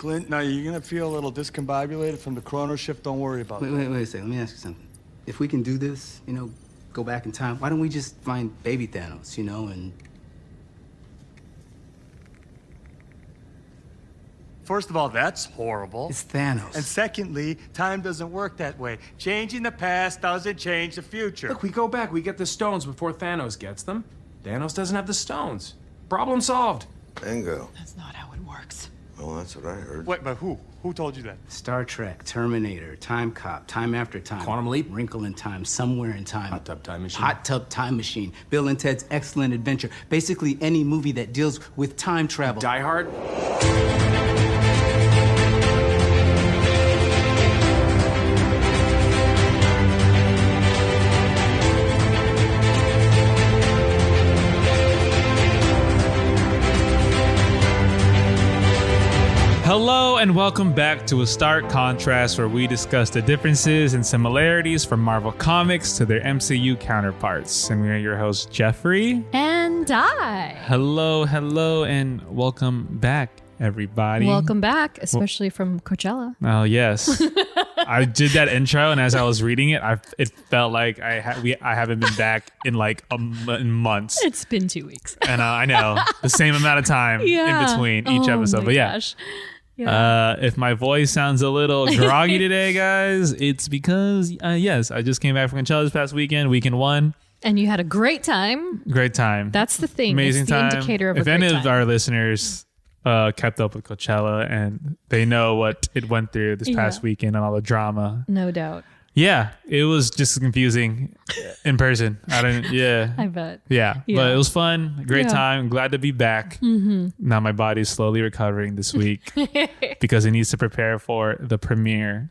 Clint, now you're gonna feel a little discombobulated from the chrono shift. Don't worry about it. Wait a second. Let me ask you something. If we can do this, go back in time, why don't we just find baby Thanos, and... First of all, that's horrible. It's Thanos. And secondly, time doesn't work that way. Changing the past doesn't change the future. Look, we go back, we get the stones before Thanos gets them. Thanos doesn't have the stones. Problem solved. Bingo. That's not how it works. Well, that's what I heard. Wait, but who? Who told you that? Star Trek, Terminator, Time Cop, Time After Time. Quantum Leap. Wrinkle in Time, Somewhere in Time. Hot Tub Time Machine. Hot Tub Time Machine. Bill and Ted's Excellent Adventure. Basically any movie that deals with time travel. Die Hard. Hello and welcome back to A Stark Contrast, where we discuss the differences and similarities from Marvel Comics to their MCU counterparts. And we are your hosts, Geoffrey And Dai. Hello, and welcome back, everybody. Welcome back, especially from Coachella. Oh, yes. I did that intro, and as I was reading it, it felt like I haven't been back in like in months. It's been 2 weeks. And I know, the same amount of time in between each episode. But yeah. Gosh. Yeah. If my voice sounds a little groggy today, guys, it's because, yes, I just came back from Coachella this past weekend 1. And you had a great time. Great time. That's the thing. Amazing it's the time. indicator of if a great any time. of our listeners kept up with Coachella and they know what it went through this past weekend and all the drama. No doubt. Yeah, it was just confusing in person. I bet. Yeah, but it was fun. Great Yeah. time. Glad to be back. Mm-hmm. Now my body's slowly recovering this week because it needs to prepare for the premiere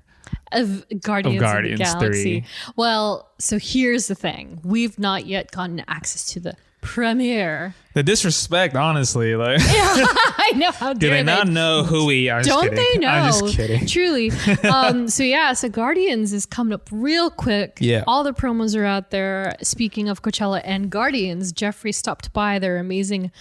Of Guardians of the Galaxy. 3. Well, so here's the thing. We've not yet gotten access to the premiere. The disrespect, honestly, like I know. How do dare they not know who we are? Don't they know? I'm just kidding. Truly. So Guardians is coming up real quick. Yeah. All the promos are out there. Speaking of Coachella and Guardians, Geoffrey stopped by their amazing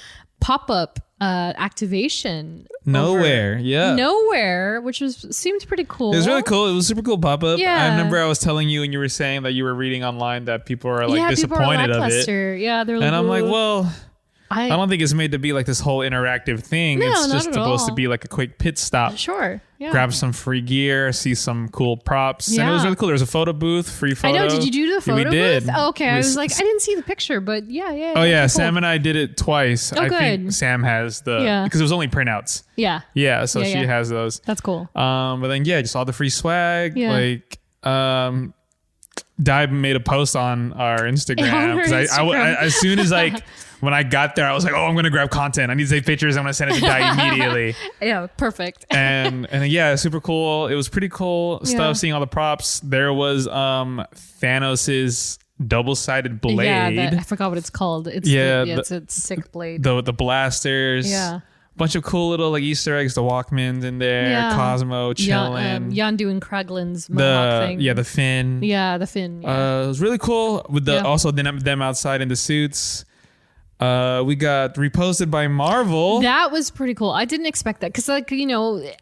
pop-up activation. Nowhere, which seemed pretty cool. It was really cool. It was a super cool pop-up. Yeah. I remember I was telling you and you were saying that you were reading online that people are like disappointed people are of it. lackluster. Yeah, they're like, And I'm like, "Ooh." well, I don't think it's made to be like this whole interactive thing. No, it's not just at supposed to all. be like a quick pit stop. Sure. Yeah. Grab some free gear, see some cool props. And it was Yeah. really cool. There was a photo booth, free I photo. know. Did you do the photo We did. booth? Oh, okay. I We was like, I didn't see the picture, but yeah. Oh yeah, cool. Sam and I did it twice. Oh, I think good. Sam has because it was only printouts. Yeah. Yeah, so she Yeah. has those. That's cool. But then just all the free swag. Yeah. Like Dai made a post on our Instagram. On our 'Cause I, Instagram. as soon as when I got there, I was like, oh, I'm gonna grab content. I need to take pictures. I'm gonna send it to Dai immediately. Yeah. Perfect. and super cool. It was pretty cool stuff. Yeah. Seeing all the props. There was Thanos's double-sided blade. Yeah. I forgot what it's called. It's it's a sick blade. The blasters. Yeah. Bunch of cool little like Easter eggs. The Walkmans in there. Yeah. Cosmo chilling. Yondu and Kraglin's mohawk thing. The fin. Yeah, the fin. Yeah. It was really cool with also them outside in the suits. We got reposted by Marvel. That was pretty cool. I didn't expect that because,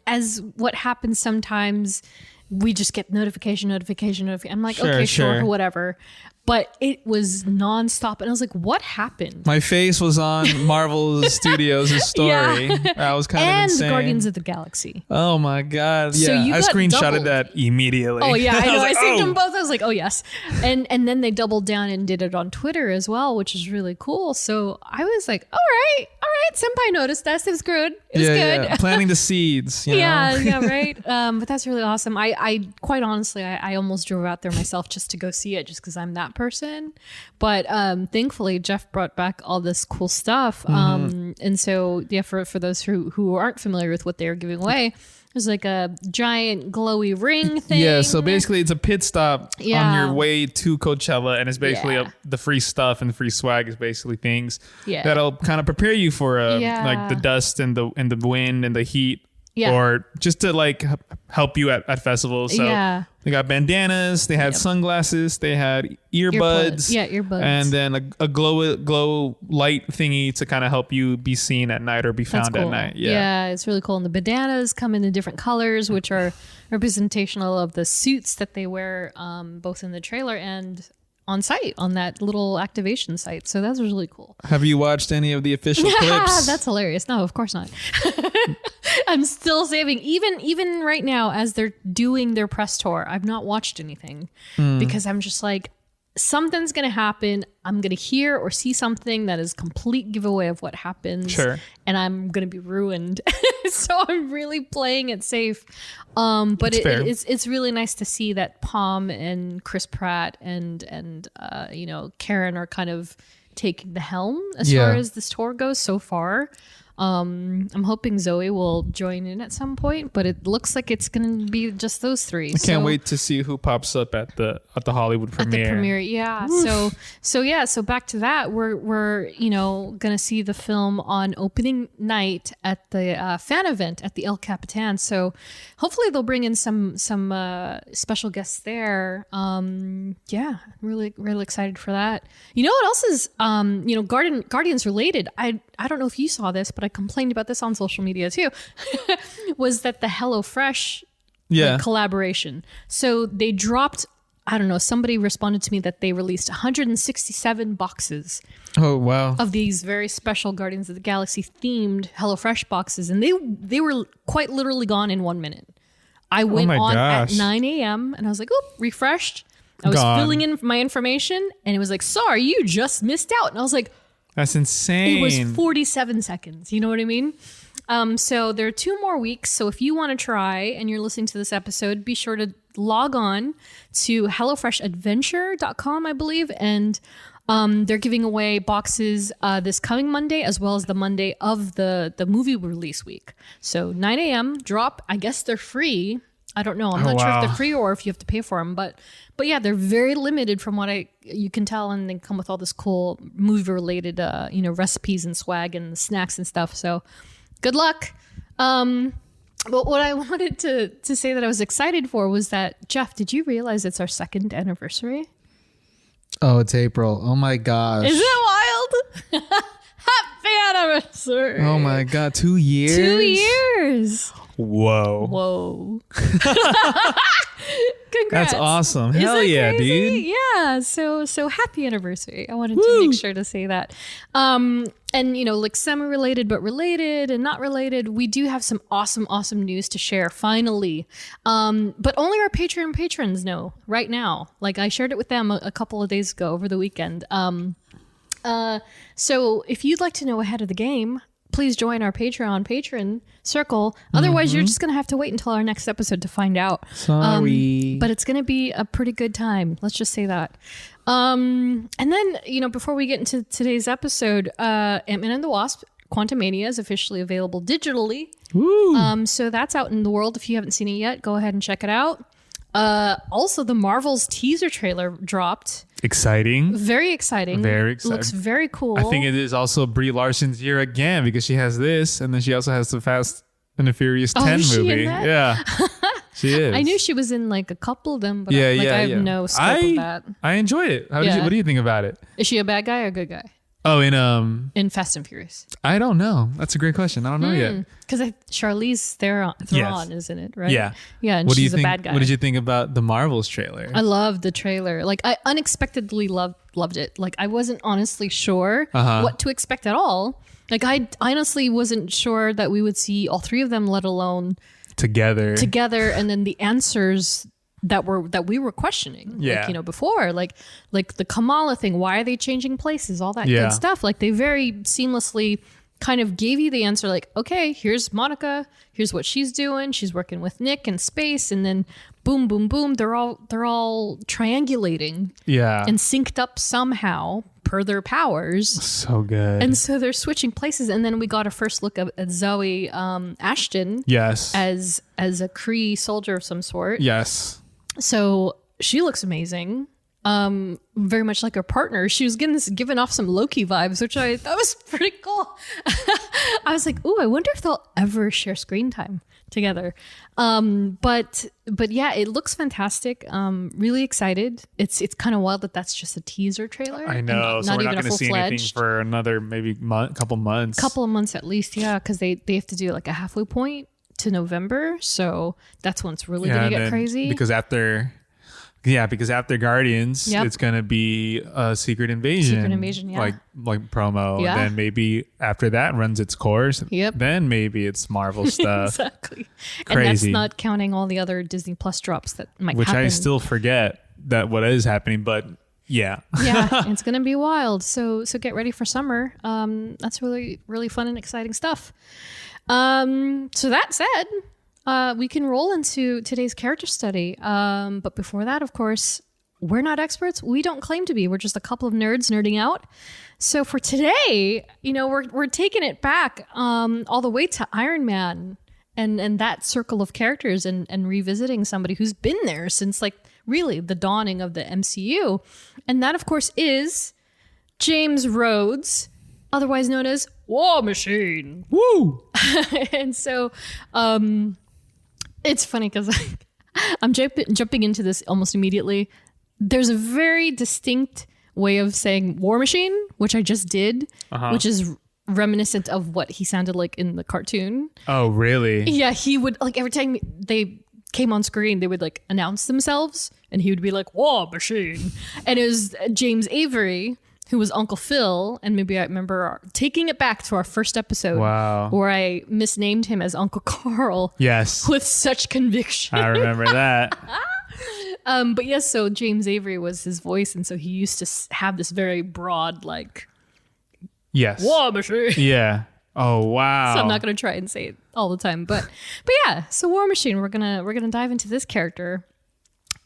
as what happens sometimes, we just get notification. I'm like, okay, sure, whatever. But it was nonstop, and I was like, "What happened?" My face was on Marvel Studios' story. Yeah. That was kind of and insane. Guardians of the Galaxy. Oh my god! So Yeah, you I got screenshotted doubled. that immediately. Oh yeah, I know. was I like, saved oh. them both. I was like, "Oh yes," and then they doubled down and did it on Twitter as well, which is really cool. So I was like, "All right, Senpai noticed us. It was good. It was good." Yeah. Planting the seeds. You know? Yeah, right. But that's really awesome. I quite honestly, I almost drove out there myself just to go see it, just because I'm that person. But thankfully, Jeff brought back all this cool stuff. And so, yeah, for those who aren't familiar with what they were giving away, there's like a giant glowy ring thing. Yeah, so basically it's a pit stop on Yeah. your way to Coachella, and it's basically Yeah. the free stuff and the free swag is basically things Yeah. that'll kind of prepare you for Yeah. like the dust and the wind and the heat Yeah. or just to like help you at festivals. So Yeah. they got bandanas, they had sunglasses, they had earbuds. Yeah, earbuds. And then a glow light thingy to kind of help you be seen at night or be That's found cool. at night. Yeah, it's really cool. And the bandanas come in different colors, which are representational of the suits that they wear, both in the trailer and on site, on that little activation site. So that's really cool. Have you watched any of the official clips? That's hilarious. No, of course not. I'm still saving. Even right now, as they're doing their press tour, I've not watched anything because I'm just like, something's going to happen. I'm going to hear or see something that is complete giveaway of what happens. Sure. And I'm going to be ruined. So I'm really playing it safe. But it's really nice to see that Palm and Chris Pratt and Karen are kind of taking the helm as far as this tour goes so far. I'm hoping Zoe will join in at some point, but it looks like it's going to be just those three. I can't wait to see who pops up at the Hollywood premiere. At the premiere, yeah. So back to that, we're going to see the film on opening night at the fan event at the El Capitan. So hopefully they'll bring in some special guests there. Really really excited for that. You know what else is Guardians related? I don't know if you saw this, but I complained about this on social media too, was that the HelloFresh collaboration. So they dropped, I don't know, somebody responded to me that they released 167 boxes of these very special Guardians of the Galaxy themed HelloFresh boxes. And they were quite literally gone in 1 minute. I went on at 9 a.m. and I was like, oh, refreshed. I was filling in my information and it was like, sorry, you just missed out. And I was like, that's insane. it was 47 seconds. You know what I mean? So there are 2 more weeks. So if you want to try and you're listening to this episode, be sure to log on to HelloFreshAdventure.com, I believe. And they're giving away boxes this coming Monday, as well as the Monday of the movie release week. So 9 a.m. drop. I guess they're free. I don't know. I'm not sure if they're free or if you have to pay for them. But yeah, they're very limited from what you can tell. And they come with all this cool movie related, recipes and swag and snacks and stuff. So good luck. But what I wanted to say that I was excited for was that, Jeff, did you realize it's our 2nd anniversary? Oh, it's April. Oh my gosh. Isn't it wild? Happy anniversary. Oh my God. 2 years? 2 years. Whoa. Congrats. That's awesome. Isn't Hell that yeah, crazy? dude. Yeah. So happy anniversary. I wanted to make sure to say that. And like semi-related but related and not related, we do have some awesome news to share finally. But only our Patreon patrons know right now. Like I shared it with them a couple of days ago over the weekend. So if you'd like to know ahead of the game, please join our Patreon patron circle. Otherwise, you're just going to have to wait until our next episode to find out. Sorry. But it's going to be a pretty good time. Let's just say that. And then, before we get into today's episode, Ant-Man and the Wasp, Quantumania is officially available digitally. Woo. So that's out in the world. If you haven't seen it yet, go ahead and check it out. Also, the Marvels teaser trailer dropped. Exciting. Very exciting. Very exciting. Looks very cool. I think it is also Brie Larson's year again because she has this and then she also has the Fast and the Furious 10 is she movie. in that? Yeah. She is. I knew she was in like a couple of them, but Yeah, I have no scope of that. I enjoy it. What do you think about it? Is she a bad guy or a good guy? Oh, in Fast and Furious. I don't know. That's a great question. I don't know yet. Because Charlize Theron, Yes. isn't it? Right? Yeah. Yeah, and What do you she's think? a bad guy. What did you think about the Marvels trailer? I loved the trailer. Like I unexpectedly loved it. Like I wasn't honestly sure what to expect at all. Like I honestly wasn't sure that we would see all 3 of them, let alone together, and then the answers that we were questioning. Yeah. Like, before, like the Kamala thing. Why are they changing places? All that Yeah. good stuff. Like they very seamlessly kind of gave you the answer. Like, okay, here's Monica. Here's what she's doing. She's working with Nick in space, and then boom, boom, boom. They're all triangulating. Yeah. And synced up somehow per their powers. So good. And so they're switching places, and then we got a first look at Zoe Ashton. Yes. As a Kree soldier of some sort. Yes. So she looks amazing. Very much like her partner. She was giving off some Loki vibes, which I thought was pretty cool. I was like, ooh, I wonder if they'll ever share screen time together. But yeah, it looks fantastic. Really excited. It's kind of wild that that's just a teaser trailer. I and know. So we're not even a going to see anything full-fledged. for another maybe couple months. Couple of months at least, yeah, because they have to do like a halfway point to November, so that's when it's really gonna and get then crazy. because after Guardians, Yep. it's gonna be a Secret Invasion. Secret Invasion, yeah. like promo. Yeah. Then maybe after that runs its course. Yep. Then maybe it's Marvel stuff, Exactly, and that's Crazy. not counting all the other Disney Plus drops that might which happen. I still forget that what is happening. But yeah, Yeah, it's gonna be wild. So get ready for summer. That's really really fun and exciting stuff. So that said, we can roll into today's character study. But before that, of course, we're not experts. We don't claim to be. We're just a couple of nerds nerding out. So for today, we're taking it back all the way to Iron Man and that circle of characters and revisiting somebody who's been there since like really the dawning of the MCU. And that, of course, is James Rhodes, otherwise known as War Machine. woo! And so it's funny because I'm jumping into this almost immediately. There's a very distinct way of saying War Machine, which I just did, which is reminiscent of what he sounded like in the cartoon. Oh, really? Yeah, he would, like, every time they came on screen, they would like announce themselves and he would be like, War Machine. And it was James Avery, who was Uncle Phil, and maybe I remember taking it back to our first episode Wow. where I misnamed him as Uncle Carl Yes, with such conviction. I remember that. But yes, so James Avery was his voice, and so he used to have this very broad, like, Yes. War Machine. Yeah. Oh wow. So I'm not gonna try and say it all the time, but yeah. So War Machine, we're gonna dive into this character,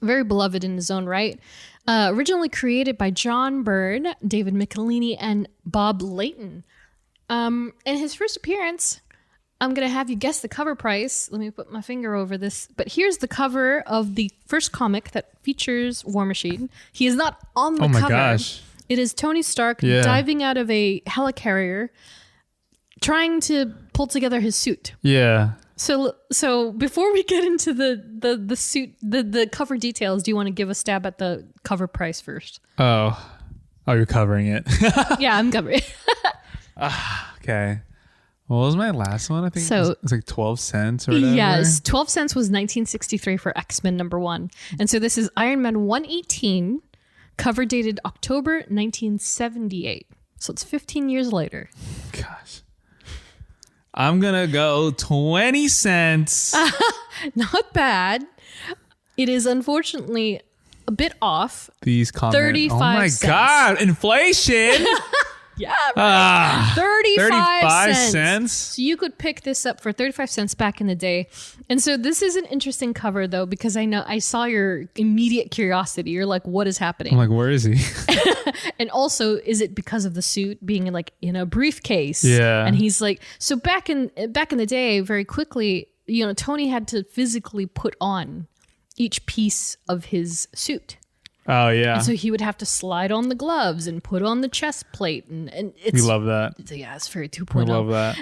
very beloved in his own right. Originally created by John Byrne, David Michelinie, and Bob Layton. In his first appearance, I'm gonna have you guess the cover price. Let me put my finger over this. But here's the cover of the first comic that features War Machine. He is not on the Oh my cover. gosh. It is Tony Stark Yeah. diving out of a helicarrier, trying to pull together his suit. Yeah. So before we get into the suit, the cover details, do you want to give a stab at the cover price first? Oh, you're covering it. Yeah, I'm covering. Okay. What was my last one? I think So- it's like 12 cents or whatever. Yes, 12 cents was 1963 for X-Men #1. And so this is Iron Man 118, cover dated October 1978. So it's 15 years later. Gosh. I'm going to go 20 cents. Not bad. It is unfortunately a bit off. These comments. 35 Oh my cents. God. Inflation. Yeah, right. 35 cents. cents. So you could pick this up for 35 cents back in the day. And so this is an interesting cover though, because I saw your immediate curiosity. You're like, what is happening? I'm like, where is he? And also, is it because of the suit being in a briefcase? Yeah. And he's like, so back in the day, very quickly, Tony had to physically put on each piece of his suit. Oh, yeah. And so he would have to slide on the gloves and put on the chest plate, and it's We love that. yeah, it's very 2.0. We love that.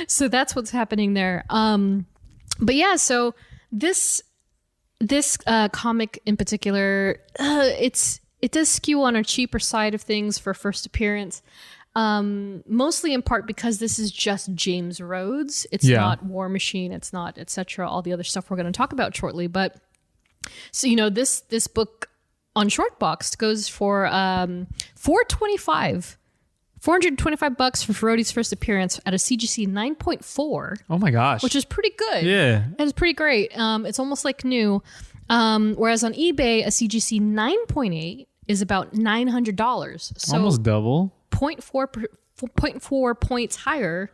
So that's what's happening there. But yeah, so this comic in particular, it does skew on a cheaper side of things for first appearance. Mostly in part because this is just James Rhodes. It's Yeah. not War Machine. It's not etc. All the other stuff we're going to talk about shortly. But so this book on Shortbox goes for $425 for RHODE's first appearance at a CGC 9.4, Oh my gosh. which is pretty good. Yeah. It's pretty great. It's almost like new. Whereas on eBay, a CGC 9.8 is about $900. So Almost double. 0.4 points higher,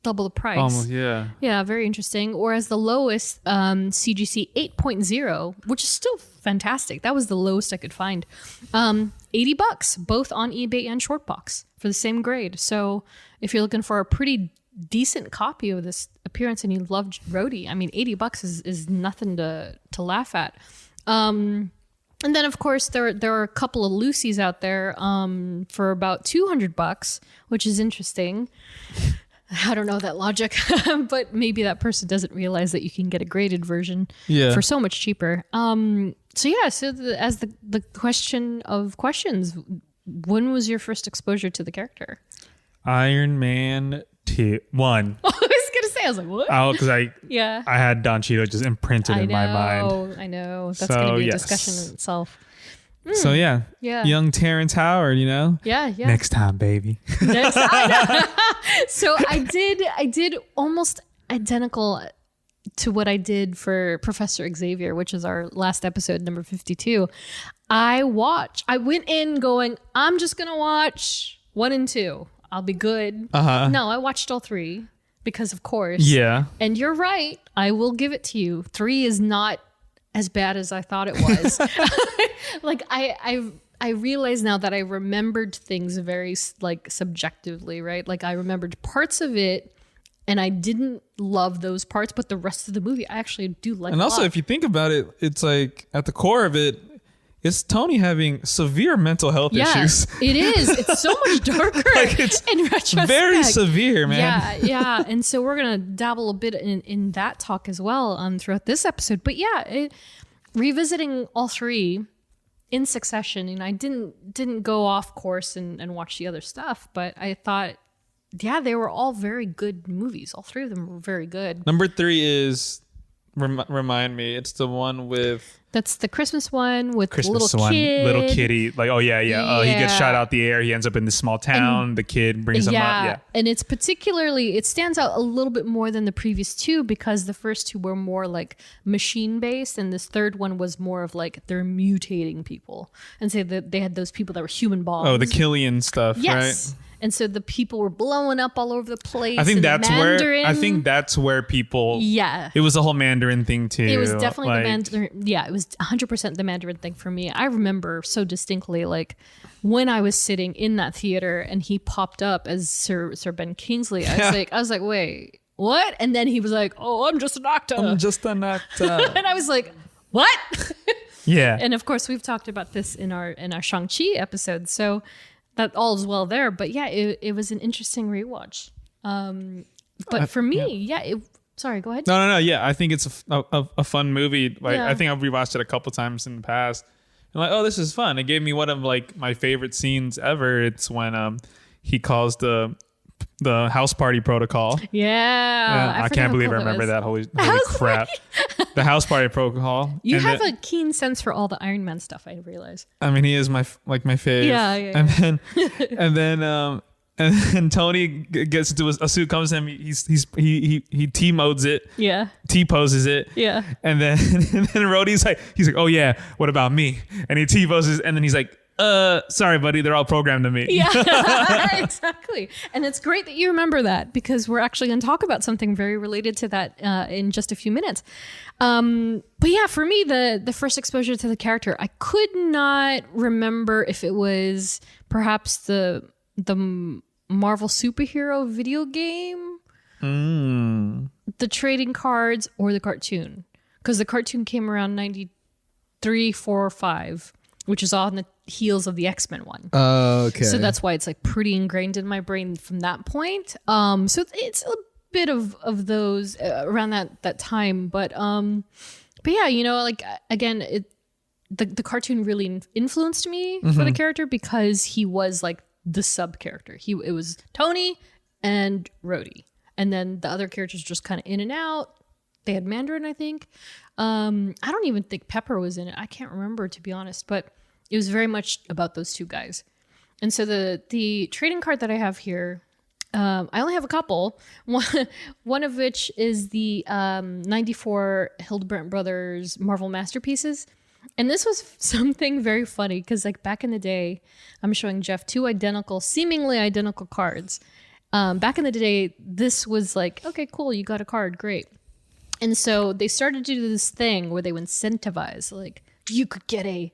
double the price. Almost, yeah. Yeah, very interesting. Whereas the lowest CGC 8.0, which is still fantastic. That was the lowest I could find. $80, both on eBay and Shortbox for the same grade. So if you're looking for a pretty decent copy of this appearance and you love RHODEY, I mean, $80 is nothing to laugh at. And then, of course, there are a couple of Lucy's out there for about $200, which is interesting. I don't know that logic, but maybe that person doesn't realize that you can get a graded version Yeah. for so much cheaper. As the question of questions, when was your first exposure to the character? Iron Man 1. I was gonna say, I was like, what? Oh, because I Yeah, had Don Cheadle just imprinted in my mind. I know. That's So, gonna be a yes. discussion in itself. So yeah, Yeah. young Terrence Howard, you know. Yeah. Next time, baby. So I did almost identical to what I did for Professor Xavier, which is our last episode, number 52. I went in going, I'm just gonna watch 1 and 2. I'll be good. No, I watched all 3 because of course. Yeah. And you're right. I will give it to you. 3 is not as bad as I thought it was. Like I realize now that I remembered things very like subjectively, right? Like I remembered parts of it and I didn't love those parts, but the rest of the movie I actually do like. And a also, lot. if you think about it, it's like at the core of it, it's Tony having severe mental health issues. It is. It's so much darker it's in retrospect. very severe, man. Yeah. And so we're gonna dabble a bit in that talk as well throughout this episode. But yeah, revisiting all 3 in succession, and I didn't go off course and watch the other stuff, but I thought, yeah, they were all very good movies. All 3 of them were very good. Number 3 is remind me. It's the one with That's the Christmas one with the Christmas little one, kid. little kitty. Like, oh yeah. He gets Yeah. shot out the air. He ends up in this small town. The kid brings him up. Yeah. And it stands out a little bit more than the previous 2 because the first 2 were more like machine based, and this third one was more of like they're mutating people, and say that they had those people that were human bombs. Oh, the Killian stuff, yes. right? And so the people were blowing up all over the place. I think and that's Mandarin. where people. Yeah. It was the whole Mandarin thing too. It was definitely like, the Mandarin. Yeah, it was 100% the Mandarin thing for me. I remember so distinctly, like when I was sitting in that theater and he popped up as Sir Ben Kingsley. I was like, wait, what? And then he was like, oh, I'm just an actor. I'm just an actor. And I was like, what? Yeah. And of course, we've talked about this in our Shang-Chi episode, so that all is well there. But yeah, it was an interesting rewatch. But for me, sorry, go ahead. No. Yeah, I think it's a fun movie. Like Yeah. I think I've rewatched it a couple times in the past. And like, oh, this is fun. It gave me one of like my favorite scenes ever. It's when he calls the house party protocol. Yeah, I forgot can't how believe cool I that remember was. that. Holy crap. The house party protocol. You And have then- a keen sense for all the Iron Man stuff, I realize. I mean, he is my fave. Yeah. And then Tony gets into a suit, comes to him. He T modes it. Yeah. T poses it. Yeah. And then RHODEY's like, oh yeah, what about me? And he T poses, and then he's like, sorry, buddy, they're all programmed to me. Yeah, exactly. And it's great that you remember that because we're actually going to talk about something very related to that in just a few minutes. But yeah, for me, the first exposure to the character, I could not remember if it was perhaps the Marvel superhero video game, the trading cards, or the cartoon. Because the cartoon came around 93, 4, or 5, which is on the heels of the X-Men one. Oh, okay. So that's why it's like pretty ingrained in my brain from that point. So it's a bit of those around that time. But yeah, you know, like again, the cartoon really influenced me for the character because he was like the sub character. It was Tony and RHODEY, and then the other characters just kind of in and out. They had Mandarin, I think. I don't even think Pepper was in it. I can't remember, to be honest, but it was very much about those two guys. And so the trading card that I have here, I only have a couple. One of which is the 94 Hildebrandt Brothers Marvel Masterpieces. And this was something very funny because like back in the day, I'm showing Jeff two seemingly identical cards. Back in the day, this was like, okay, cool, you got a card, great. And so they started to do this thing where they would incentivize, like you could get a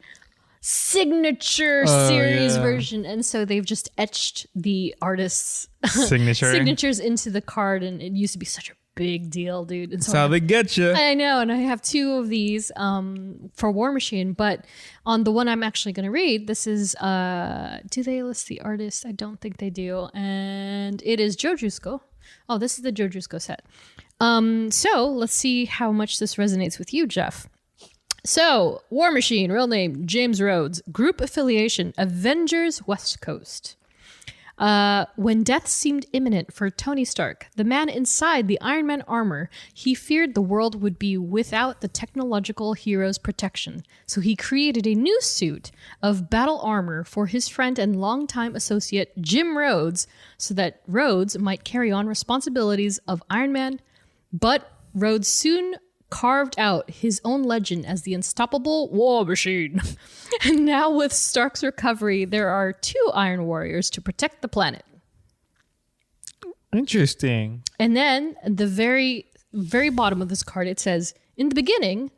signature series version. And so they've just etched the artist's signatures into the card. And it used to be such a big deal, dude. And so That's how they get you. I know, and I have two of these for War Machine, but on the one I'm actually going to read, this is, do they list the artist? I don't think they do. And it is Joe Jusko Oh, this is the Joe Drusco set. So let's see how much this resonates with you, Jeff. So, War Machine, real name, James Rhodes. Group affiliation, Avengers West Coast. When death seemed imminent for Tony Stark, the man inside the Iron Man armor, he feared the world would be without the technological hero's protection. So he created a new suit of battle armor for his friend and longtime associate Jim Rhodes, so that Rhodes might carry on responsibilities of Iron Man. But Rhodes soon carved out his own legend as the unstoppable War Machine. And now with Stark's recovery, there are 2 Iron Warriors to protect the planet. Interesting. And then at the very, very bottom of this card, it says, in the beginning, ...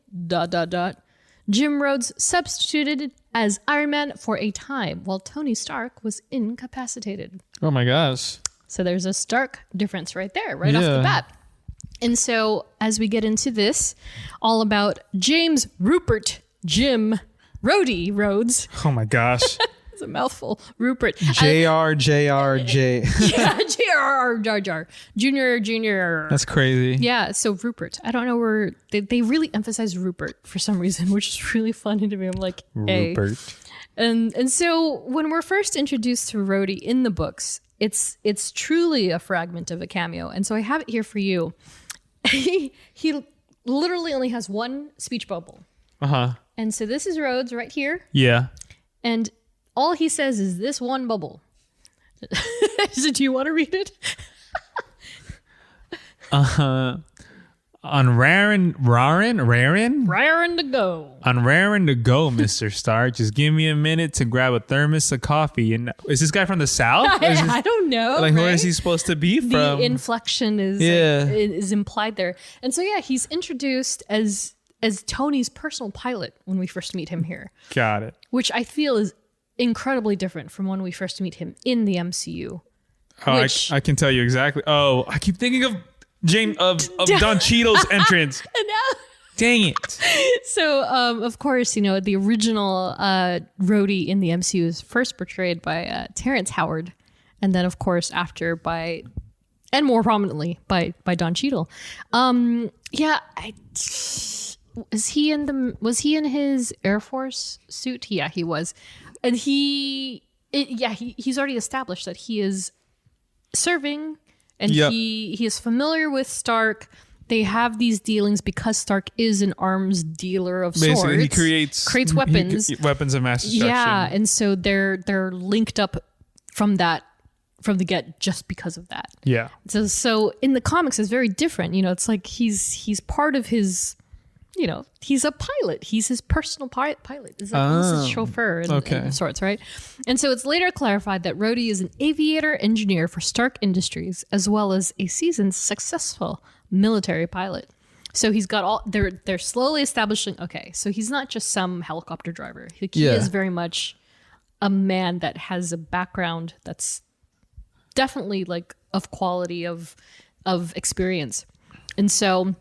Jim Rhodes substituted as Iron Man for a time while Tony Stark was incapacitated. Oh my gosh. So there's a stark difference right there, right off the bat. And so as we get into this, all about James Rupert Jim RHODEY Rhodes. Oh my gosh. It's a mouthful. Rupert. JRJRJ. Yeah, J.R.R. Jar Jar. Junior. That's crazy. Yeah, so Rupert. I don't know where... They really emphasize Rupert for some reason, which is really funny to me. I'm like, hey. Rupert. And so when we're first introduced to RHODEY in the books, it's truly a fragment of a cameo. And so I have it here for you. He literally only has one speech bubble. Uh-huh. And so this is Rhodes right here. Yeah. And all he says is this one bubble. So do you want to read it? On raring to go. On raring to go, Mr. Stark. Just give me a minute to grab a thermos of coffee. And is this guy from the South? I don't know. Like, right? where is he supposed to be from? The inflection is implied there. And so, yeah, he's introduced as Tony's personal pilot when we first meet him here. Got it. Which I feel is incredibly different from when we first meet him in the MCU. Oh, I can tell you exactly. Oh, I keep thinking of Don Cheadle's entrance. Dang it. So, of course, the original RHODEY in the MCU is first portrayed by Terrence Howard. And then, of course, after and more prominently, by Don Cheadle. Was he in his Air Force suit? Yeah, he was. And he's already established that he is serving and he is familiar with Stark. They have these dealings because Stark is an arms dealer of sorts. Basically, he creates weapons. Weapons of mass destruction. Yeah, and so they're linked up from the get just because of that. Yeah. So in the comics, it's very different. It's like he's part of his. He's a pilot. He's his personal pilot. He's his chauffeur of sorts, right? And so it's later clarified that RHODEY is an aviator engineer for Stark Industries, as well as a seasoned, successful military pilot. So he's got they're slowly establishing, okay, so he's not just some helicopter driver. He is very much a man that has a background that's definitely like of quality, of experience. And so...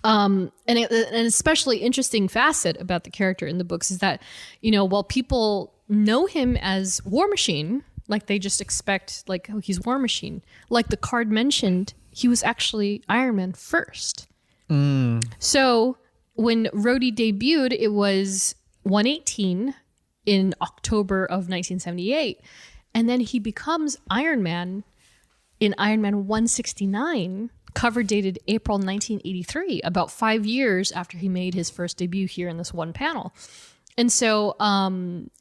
an especially interesting facet about the character in the books is that, while people know him as War Machine, like they just expect like, oh, he's War Machine. Like the card mentioned, he was actually Iron Man first. So when RHODEY debuted, it was 118 in October of 1978. And then he becomes Iron Man in Iron Man 169, cover dated April 1983, about 5 years after he made his first debut here in this one panel. And so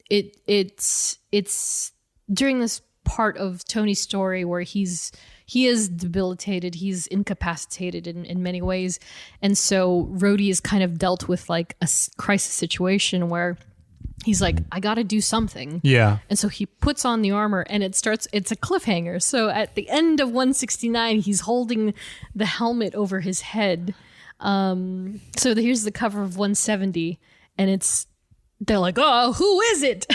it's during this part of Tony's story where he is debilitated, he's incapacitated in many ways. And so RHODEY is kind of dealt with like a crisis situation where he's like, I got to do something. Yeah. And so he puts on the armor and it's a cliffhanger. So at the end of 169, he's holding the helmet over his head. So here's the cover of 170 and they're like, oh, who is it?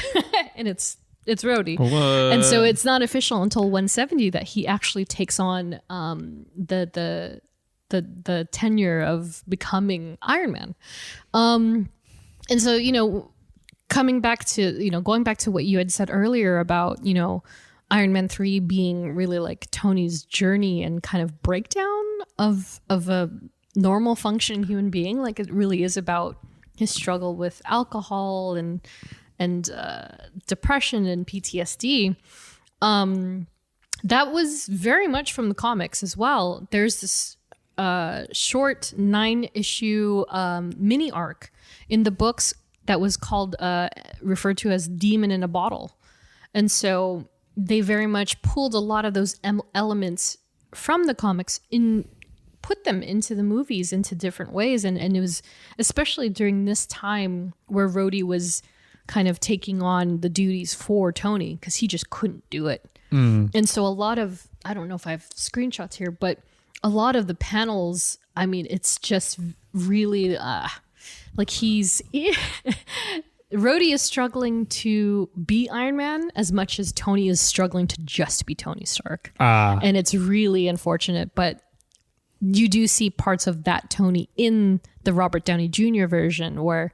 And it's RHODY. What? And so it's not official until 170 that he actually takes on the tenure of becoming Iron Man. And so, going back to what you had said earlier about, Iron Man 3 being really like Tony's journey and kind of breakdown of a normal functioning human being. Like it really is about his struggle with alcohol and depression and PTSD. That was very much from the comics as well. There's this short 9-issue mini arc in the books that was called referred to as Demon in a Bottle. And so they very much pulled a lot of those elements from the comics put them into the movies into different ways. And it was especially during this time where RHODEY was kind of taking on the duties for Tony because he just couldn't do it. And so a lot of, I don't know if I have screenshots here, but a lot of the panels, I mean, it's just really like RHODEY is struggling to be Iron Man as much as Tony is struggling to just be Tony Stark. And it's really unfortunate, but you do see parts of that Tony in the Robert Downey Jr. version where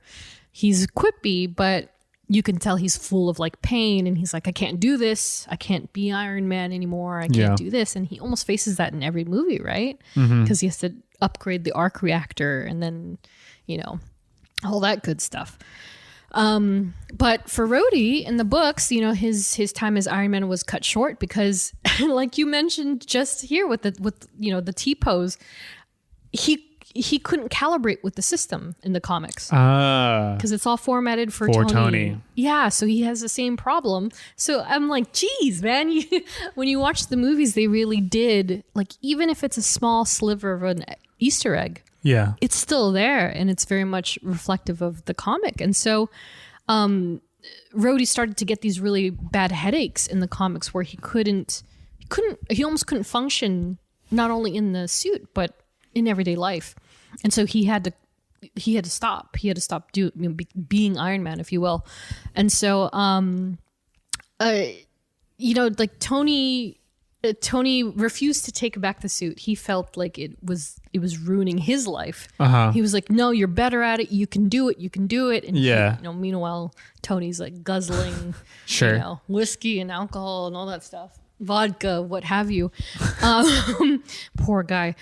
he's quippy, but you can tell he's full of like pain and he's like, I can't do this. I can't be Iron Man anymore. I can't do this. And he almost faces that in every movie, right? Because he has to upgrade the arc reactor and then, you know, all that good stuff. But for RHODEY in the books, you know, his time as Iron Man was cut short because like you mentioned just here with you know, the T-pose, he couldn't calibrate with the system in the comics because it's all formatted for Tony. Yeah, so he has the same problem. So I'm like, geez, man, when you watch the movies, they really did, like, even if it's a small sliver of an Easter egg, it's still there, and it's very much reflective of the comic. And so RHODEY started to get these really bad headaches in the comics where he almost couldn't function not only in the suit but in everyday life. And so he had to stop. He had to stop being Iron Man, if you will. And so, you know, like Tony refused to take back the suit. He felt like it was ruining his life. He was like, no, you're better at it. You can do it. You can do it. And he, you know, meanwhile, Tony's like guzzling, you know, whiskey and alcohol and all that stuff, vodka, what have you. Poor guy.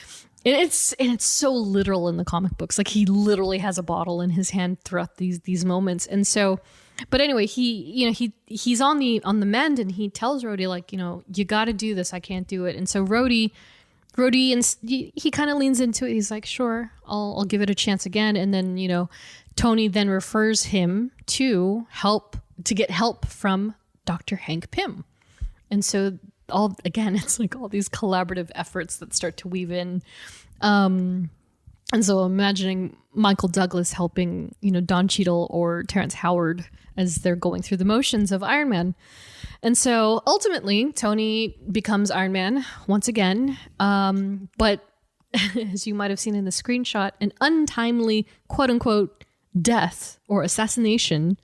And it's so literal in the comic books. Like he literally has a bottle in his hand throughout these moments. And so, but anyway, he's on the mend, and he tells RHODEY, like, you know, you got to do this. I can't do it. And so RHODEY, and he kind of leans into it. He's like, sure, I'll give it a chance again. And then, you know, Tony then refers him to get help from Dr. Hank Pym. And so it's like all these collaborative efforts that start to weave in. And so imagining Michael Douglas helping, you know, Don Cheadle or Terrence Howard as they're going through the motions of Iron Man. And so ultimately Tony becomes Iron Man once again. But as you might have seen in the screenshot, an untimely quote unquote death or assassination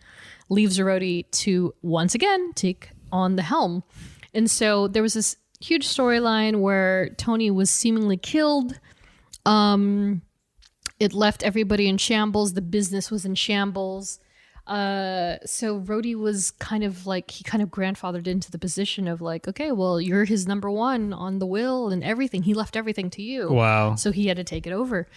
leaves RHODEY to once again take on the helm. And so there was this huge storyline where Tony was seemingly killed. It left everybody in shambles. The business was in shambles. So RHODEY was kind of grandfathered into the position of like, okay, well, you're his number one on the will and everything. He left everything to you. Wow. So he had to take it over.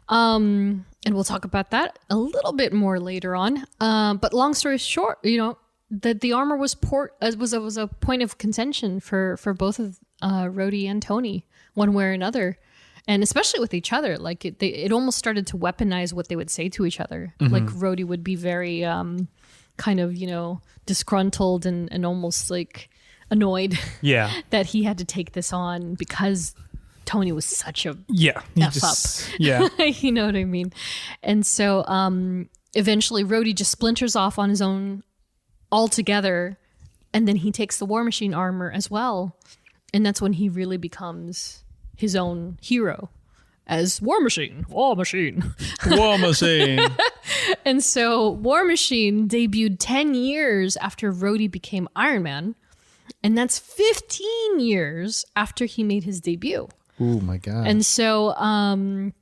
And we'll talk about that a little bit more later on. But long story short, you know, that the armor was a point of contention for both of RHODEY and Tony, one way or another, and especially with each other. Like it almost started to weaponize what they would say to each other. Like RHODEY would be very kind of, you know, disgruntled and almost like annoyed that he had to take this on because Tony was such a F up. You know what I mean? And so eventually RHODEY just splinters off on his own altogether, and then he takes the War Machine armor as well, and that's when he really becomes his own hero as War Machine. And so War Machine debuted 10 years after RHODEY became Iron Man, and that's 15 years after he made his debut. Oh my god. And so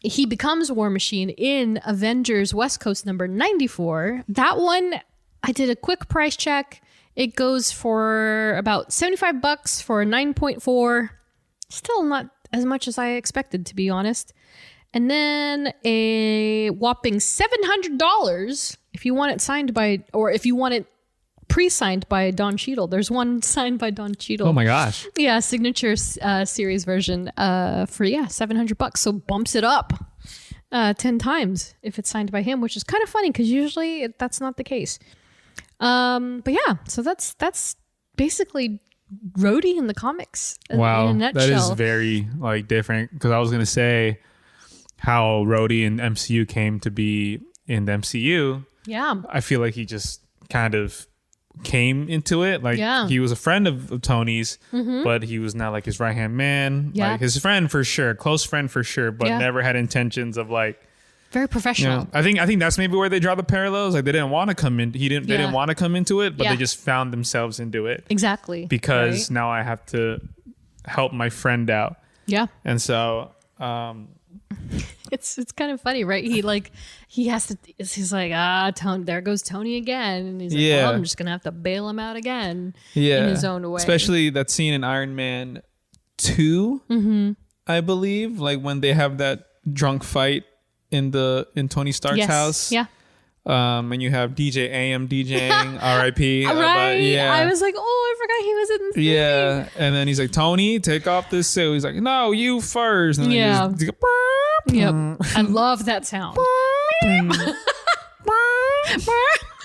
he becomes War Machine in Avengers West Coast number 94. That one, I did a quick price check. It goes for about $75 for a 9.4. Still not as much as I expected, to be honest. And then a whopping $700 if you want it signed by, or if you want it pre-signed by Don Cheadle. There's one signed by Don Cheadle. Oh my gosh. Yeah, signature series version for $700. So bumps it up 10 times if it's signed by him, which is kind of funny because usually that's not the case. But yeah, so that's basically RHODEY in the comics. Wow, in a nutshell. that is very like different because I was gonna say how RHODEY and MCU came to be in the MCU. Yeah, I feel like he just kind of came into it. Like he was a friend of Tony's, but he was not like his right hand man. Yeah. Like his friend for sure, close friend for sure, but never had intentions of like. Very professional. You know, I think that's maybe where they draw the parallels. Like they didn't want to come in. They didn't want to come into it, but they just found themselves into it. Exactly. Because now I have to help my friend out. Yeah. And so it's kind of funny, right? He has to. He's like, Tony, there goes Tony again, and he's like, well, I'm just gonna have to bail him out again. Yeah. In his own way. Especially that scene in Iron Man 2, I believe, like when they have that drunk fight in Tony Stark's house. Yeah. And you have DJ AM DJing, R.I.P. Right. I was like, I forgot he was in this movie. Yeah. And then he's like, Tony, take off this suit. He's like, no, you first. And then he's like, yep. I love that sound. It's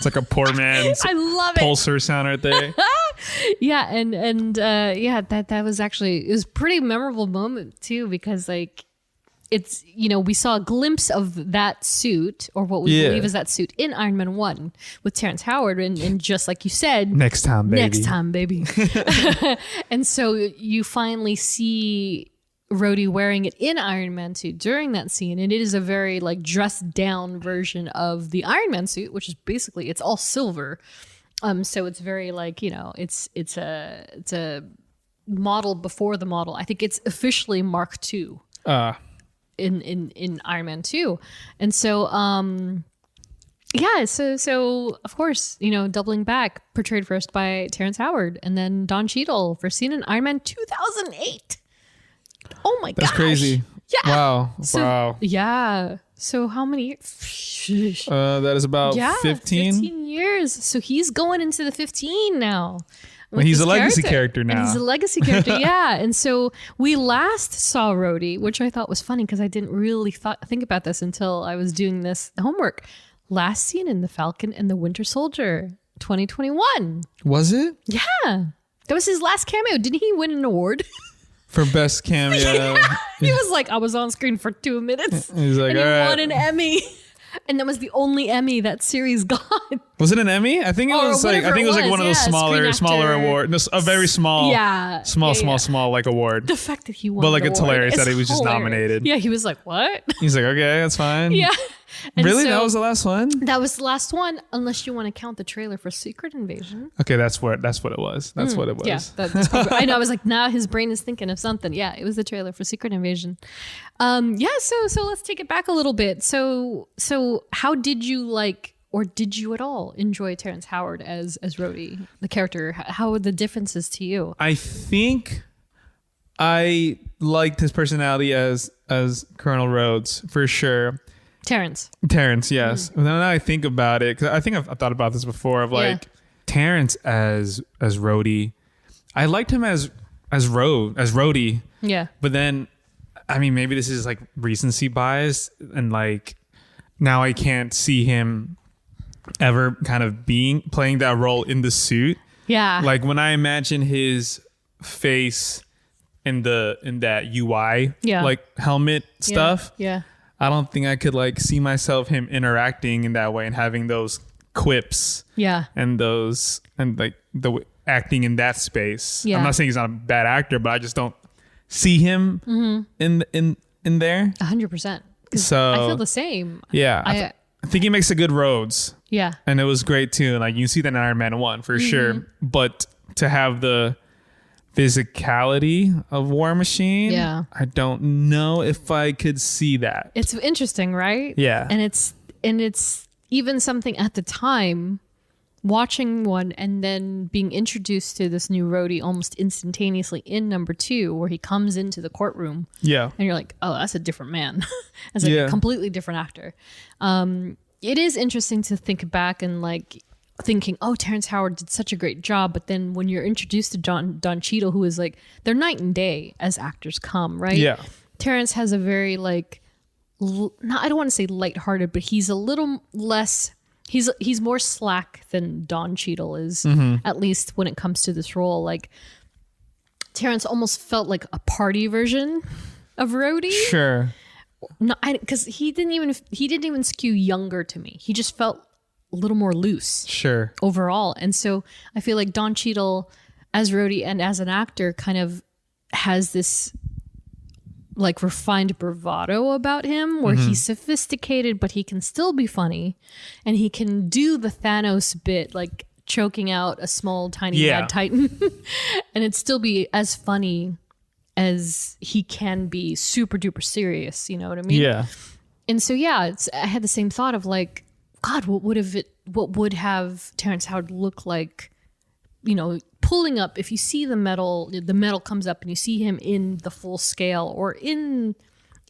like a poor man's I love it. pulsar sound right there. Yeah, and that was actually, it was a pretty memorable moment too, because like it's, we saw a glimpse of that suit, or what we believe is that suit, in Iron Man 1 with Terrence Howard, and just like you said, Next time, baby. And so you finally see RHODEY wearing it in Iron Man 2 during that scene, and it is a very like dressed down version of the Iron Man suit, which is basically, it's all silver. So it's very like, it's a model before the model. I think it's officially Mark II. In Iron Man 2. And so so of course, doubling back, portrayed first by Terrence Howard and then Don Cheadle, first seen in Iron Man 2008. Oh my gosh. That's crazy. Yeah. Wow. Yeah. So how many years? That is about 15. 15 years. So he's going into the 15 now. Well, he's a legacy character now. And he's a legacy character, yeah. And so we last saw RHODEY, which I thought was funny because I didn't really think about this until I was doing this homework. Last seen in The Falcon and the Winter Soldier, 2021. Was it? Yeah. That was his last cameo. Didn't he win an award? For best cameo. Yeah. He was like, I was on screen for 2 minutes. He's like, and he all right. won an Emmy. And that was the only Emmy that series got. Was it an Emmy? I think it was like one of those smaller award. No, a very small, small like award. The fact that he won, but like it's hilarious that he was just nominated. Yeah, he was like, what? He's like, okay, that's fine. Yeah. And really, so, that was the last one. That was the last one, unless you want to count the trailer for Secret Invasion. Okay, that's what it was. That's what it was. Yeah, that's probably, I know. I was like, now his brain is thinking of something. Yeah, it was the trailer for Secret Invasion. So let's take it back a little bit. So how did you like, or did you at all enjoy Terrence Howard as RHODEY, the character? How were the differences to you? I think I liked his personality as Colonel Rhodes for sure. Terrence, yes. Now that I think about it, because I think I've thought about this before, of like Terrence as RHODEY. I liked him as RHODEY. Yeah. But then, I mean, maybe this is like recency bias, and like now I can't see him ever kind of playing that role in the suit. Yeah. Like when I imagine his face in that UI like helmet stuff. Yeah. I don't think I could like see myself him interacting in that way and having those quips. Yeah. And like the acting in that space. Yeah. I'm not saying he's not a bad actor, but I just don't see him in there. 100%. So I feel the same. Yeah. I think he makes a good Rhodes. Yeah. And it was great too. Like you see that in Iron Man 1 for sure. But to have the physicality of War Machine, I don't know if I could see that. It's interesting, right? Yeah. And it's even something at the time watching one and then being introduced to this new Rhodey almost instantaneously in number 2, where he comes into the courtroom. Yeah. And you're like, oh, that's a different man. As a completely different actor. It is interesting to think back and like thinking, oh, Terrence Howard did such a great job. But then when you're introduced to Don Cheadle, who is like, they're night and day as actors come, right? Yeah. Terrence has a very like, I don't want to say lighthearted, but he's a little less, he's more slack than Don Cheadle is, at least when it comes to this role. Like Terrence almost felt like a party version of Rhodey. Sure. No, because he didn't even skew younger to me. He just felt a little more loose. Sure. Overall. And so I feel like Don Cheadle as Rhodey and as an actor kind of has this like refined bravado about him where he's sophisticated, but he can still be funny, and he can do the Thanos bit, like choking out a small, tiny mad titan and it'd still be as funny as he can be super duper serious. You know what I mean? Yeah. And so, I had the same thought of like, God, what would have Terrence Howard look like, you know, pulling up, if you see the metal comes up and you see him in the full scale or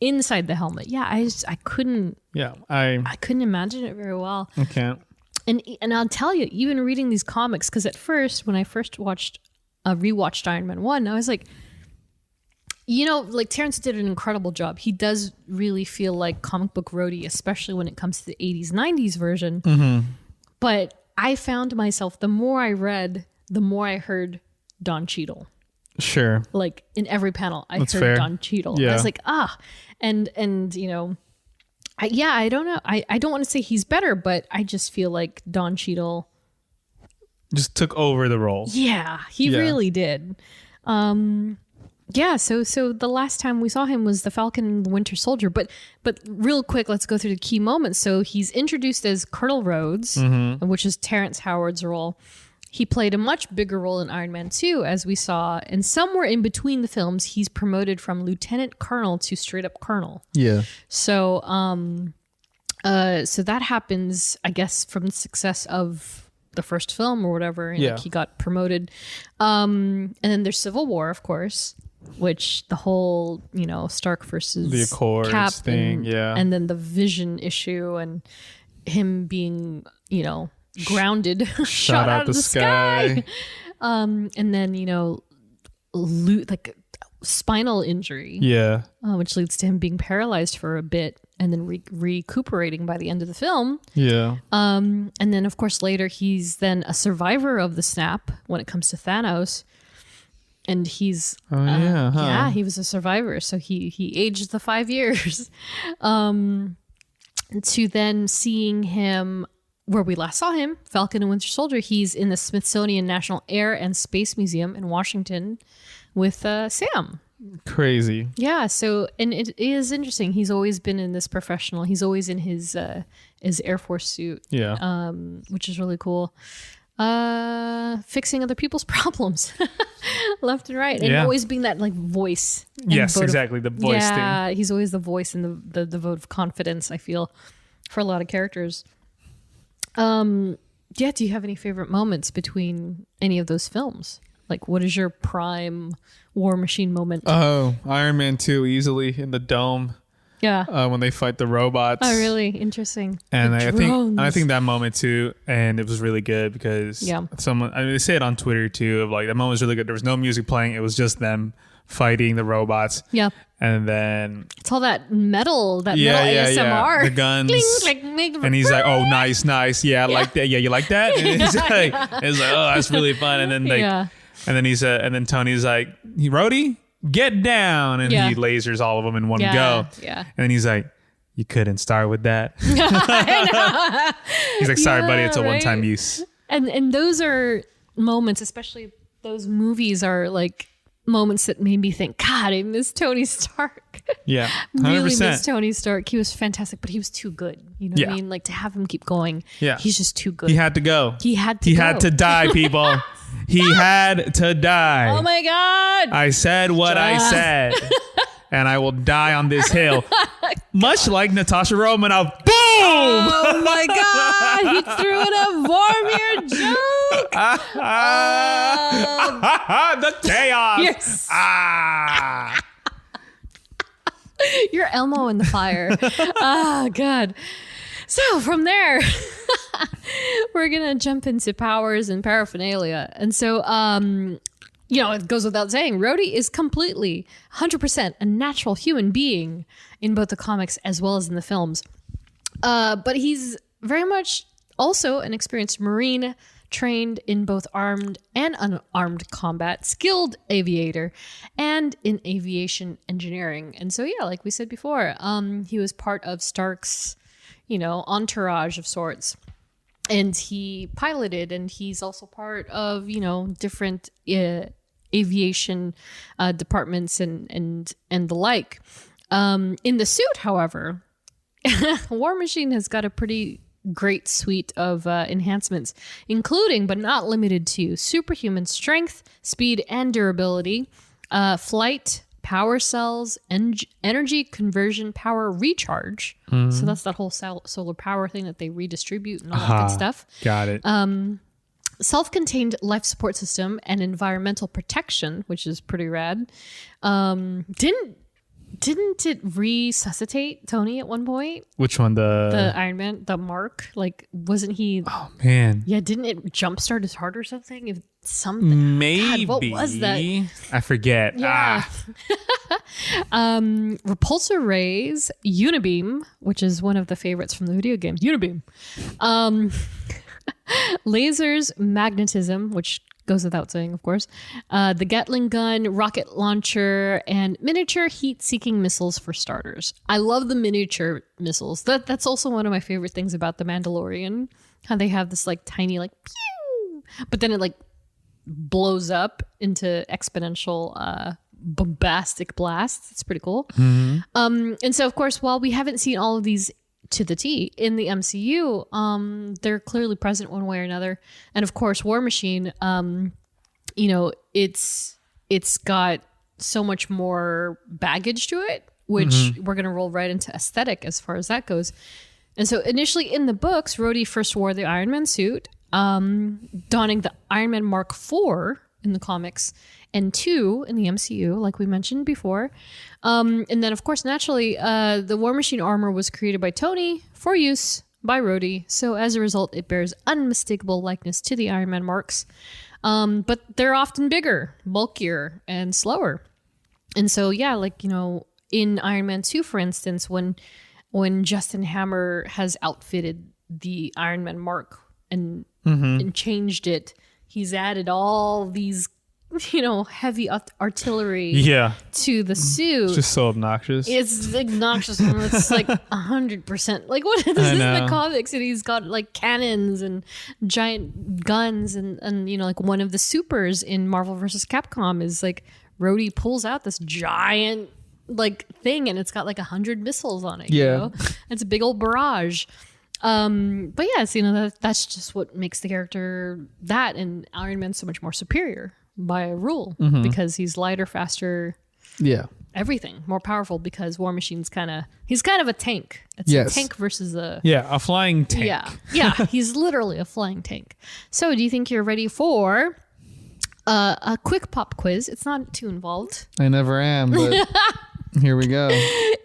inside the helmet. Yeah, I couldn't. Yeah, I couldn't imagine it very well. I can't. And I'll tell you, even reading these comics, because at first, when I first rewatched Iron Man 1, I was like, you know, like Terrence did an incredible job. He does really feel like comic book Rhodey, especially when it comes to the 80s, 90s version. But I found myself, the more I read, the more I heard Don Cheadle. Sure. Like in every panel, That's heard fair. Don Cheadle. Yeah. I was like, and you know, I don't know. I don't want to say he's better, but I just feel like Don Cheadle just took over the role. Yeah, he really did. So the last time we saw him was the Falcon and the Winter Soldier. But real quick, let's go through the key moments. So he's introduced as Colonel Rhodes, which is Terrence Howard's role. He played a much bigger role in Iron Man 2, as we saw. And somewhere in between the films, he's promoted from Lieutenant Colonel to straight up Colonel. Yeah. So so that happens, I guess, from the success of the first film or whatever. And like he got promoted. And then there's Civil War, of course, which the whole, you know, Stark versus the Accords Cap thing. And then the Vision issue and him being, you know, grounded, shot out of the sky. And then, you know, like spinal injury. Yeah. Which leads to him being paralyzed for a bit and then recuperating by the end of the film. Yeah. And then, of course, later he's then a survivor of the snap when it comes to Thanos. And he's he was a survivor. So he aged the 5 years. To then seeing him where we last saw him, Falcon and Winter Soldier, he's in the Smithsonian National Air and Space Museum in Washington with Sam. Crazy. Yeah. So, and it is interesting. He's always been in this professional. He's always in his Air Force suit. Yeah. Which is really cool. Fixing other people's problems left and right, and always being that like voice. Yes, exactly. The voice thing. Yeah, he's always the voice and the vote of confidence, I feel, for a lot of characters. Do you have any favorite moments between any of those films? Like, what is your prime War Machine moment? Oh, Iron Man 2, easily in the dome. Yeah. When they fight the robots. Oh, really? Interesting. And I think that moment too, and it was really good because they say it on Twitter too, of like that moment was really good. There was no music playing. It was just them fighting the robots. Yeah. And then it's all that metal ASMR. Yeah. The guns. And he's like, oh, nice. Yeah, I like that. Yeah, you like that? And it's like, oh, that's really fun. And then and then Tony's like, Rhodey, get down. And he lasers all of them in one go. Yeah. And then he's like, you couldn't start with that. He's like, sorry, buddy, it's a one-time use. And those are moments, especially those movies are like moments that made me think, God, I miss Tony Stark. Yeah, 100%. Really miss Tony Stark. He was fantastic, but he was too good. You know what I mean? Like, to have him keep going. Yeah. He's just too good. He had to go. He had to die, people. He had to die. Oh my God. I said what I said. And I will die on this hill. Much like Natasha Romanoff. Boom! Oh my God! He threw in a Vormir joke. The chaos. Yes. You're Elmo in the fire. Oh God. So from there, we're gonna jump into powers and paraphernalia, and so it goes without saying, RHODEY is completely 100% a natural human being in both the comics as well as in the films. But he's very much also an experienced Marine, trained in both armed and unarmed combat, skilled aviator, and in aviation engineering. And so, yeah, like we said before, he was part of Stark's, entourage of sorts. And he piloted, and he's also part of, different aviation departments and the like. In the suit, however, War Machine has got a pretty great suite of enhancements, including but not limited to superhuman strength, speed, and durability, flight, power cells, energy conversion, power recharge. So that's that whole solar power thing that they redistribute and all that good stuff. Got it. Self-contained life support system and environmental protection, which is pretty rad. Didn't it resuscitate Tony at one point? Which one? The Iron Man, the Mark? Like, wasn't he? Oh man. Yeah, didn't it jumpstart his heart or something? If something. Maybe. God, what was that? I forget. Yeah. Repulsor rays, Unibeam, which is one of the favorites from the video games. Unibeam. Lasers, magnetism, which goes without saying, of course. The Gatling gun, rocket launcher, and miniature heat-seeking missiles for starters. I love the miniature missiles. That's also one of my favorite things about The Mandalorian. How they have this like tiny like pew, but then it like blows up into exponential bombastic blasts. It's pretty cool. And so, of course, while we haven't seen all of these to the T in the MCU, they're clearly present one way or another. And of course, War Machine, it's got so much more baggage to it, which we're going to roll right into aesthetic as far as that goes. And so initially in the books, RHODEY first wore the Iron Man suit, donning the Iron Man Mark IV in the comics and 2 in the MCU, like we mentioned before. And then, of course, naturally, the War Machine armor was created by Tony for use by RHODEY. So as a result, it bears unmistakable likeness to the Iron Man marks. But they're often bigger, bulkier, and slower. And so, yeah, like, in Iron Man 2, for instance, when Justin Hammer has outfitted the Iron Man mark and changed it, he's added all these heavy artillery to the suit. It's just so obnoxious. It's obnoxious. And it's like 100%. Like, what is this in the comics? And he's got like cannons and giant guns and like one of the supers in Marvel vs. Capcom is like RHODEY pulls out this giant like thing and it's got like 100 missiles on it. It's a big old barrage. But yes, that's just what makes the character that and Iron Man so much more superior by a rule because he's lighter, faster, everything more powerful because War Machine's he's kind of a tank. It's a tank versus a flying tank. He's literally a flying tank. So do you think you're ready for a quick pop quiz? It's not too involved. I never am, but here we go.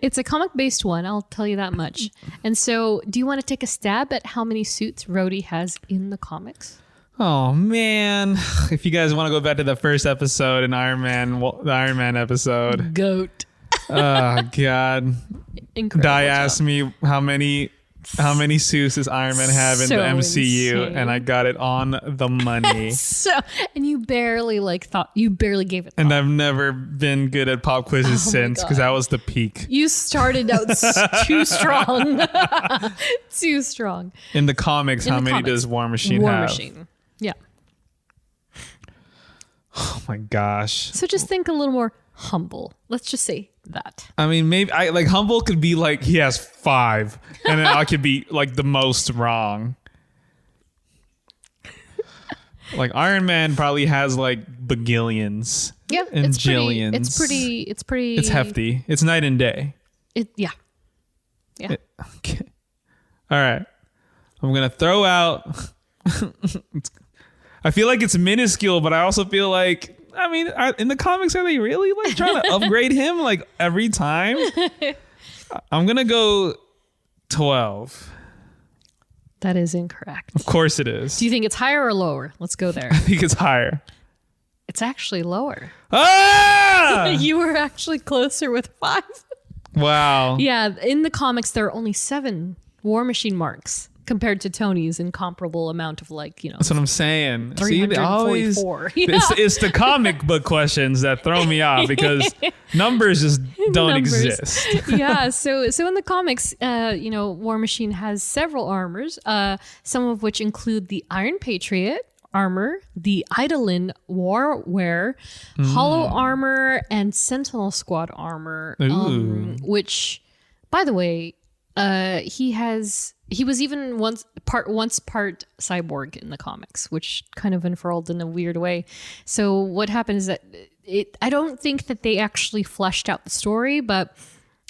It's a comic-based one, I'll tell you that much. And so do you want to take a stab at how many suits RHODEY has in the comics? Oh man! If you guys want to go back to the first episode in Iron Man, the Iron Man episode, GOAT. Oh God! Incredible. Dai asked me how many suits does Iron Man have in the MCU, insane. and I got it on the money. And you barely gave it. And I've never been good at pop quizzes since because that was the peak. You started out too strong. Too strong. In the comics, how many does War Machine have? War Machine. Yeah. Oh my gosh. So just think a little more humble. Let's just say that. I mean, maybe humble could be like he has 5, and then I could be like the most wrong. Like Iron Man probably has like bagillions. Yeah, and it's jillions. It's pretty. It's hefty. It's night and day. Yeah. Okay. All right. I'm going to throw out. I feel like it's minuscule, but I also feel like, I mean, in the comics, are they really like trying to upgrade him like every time? I'm going to go 12. That is incorrect. Of course it is. Do you think it's higher or lower? Let's go there. I think it's higher. It's actually lower. Ah! You were actually closer with 5. Wow. Yeah, in the comics, there are only 7 War Machine marks compared to Tony's incomparable amount of That's what I'm saying. 344. See, it's the comic book questions that throw me off because numbers just don't exist. Yeah, so in the comics, War Machine has several armors, some of which include the Iron Patriot armor, the Eidolon Warwear, Hollow armor, and Sentinel Squad armor, which, by the way, he was even once part cyborg in the comics, which kind of unfurled in a weird way. So what happened is that I don't think that they actually fleshed out the story, but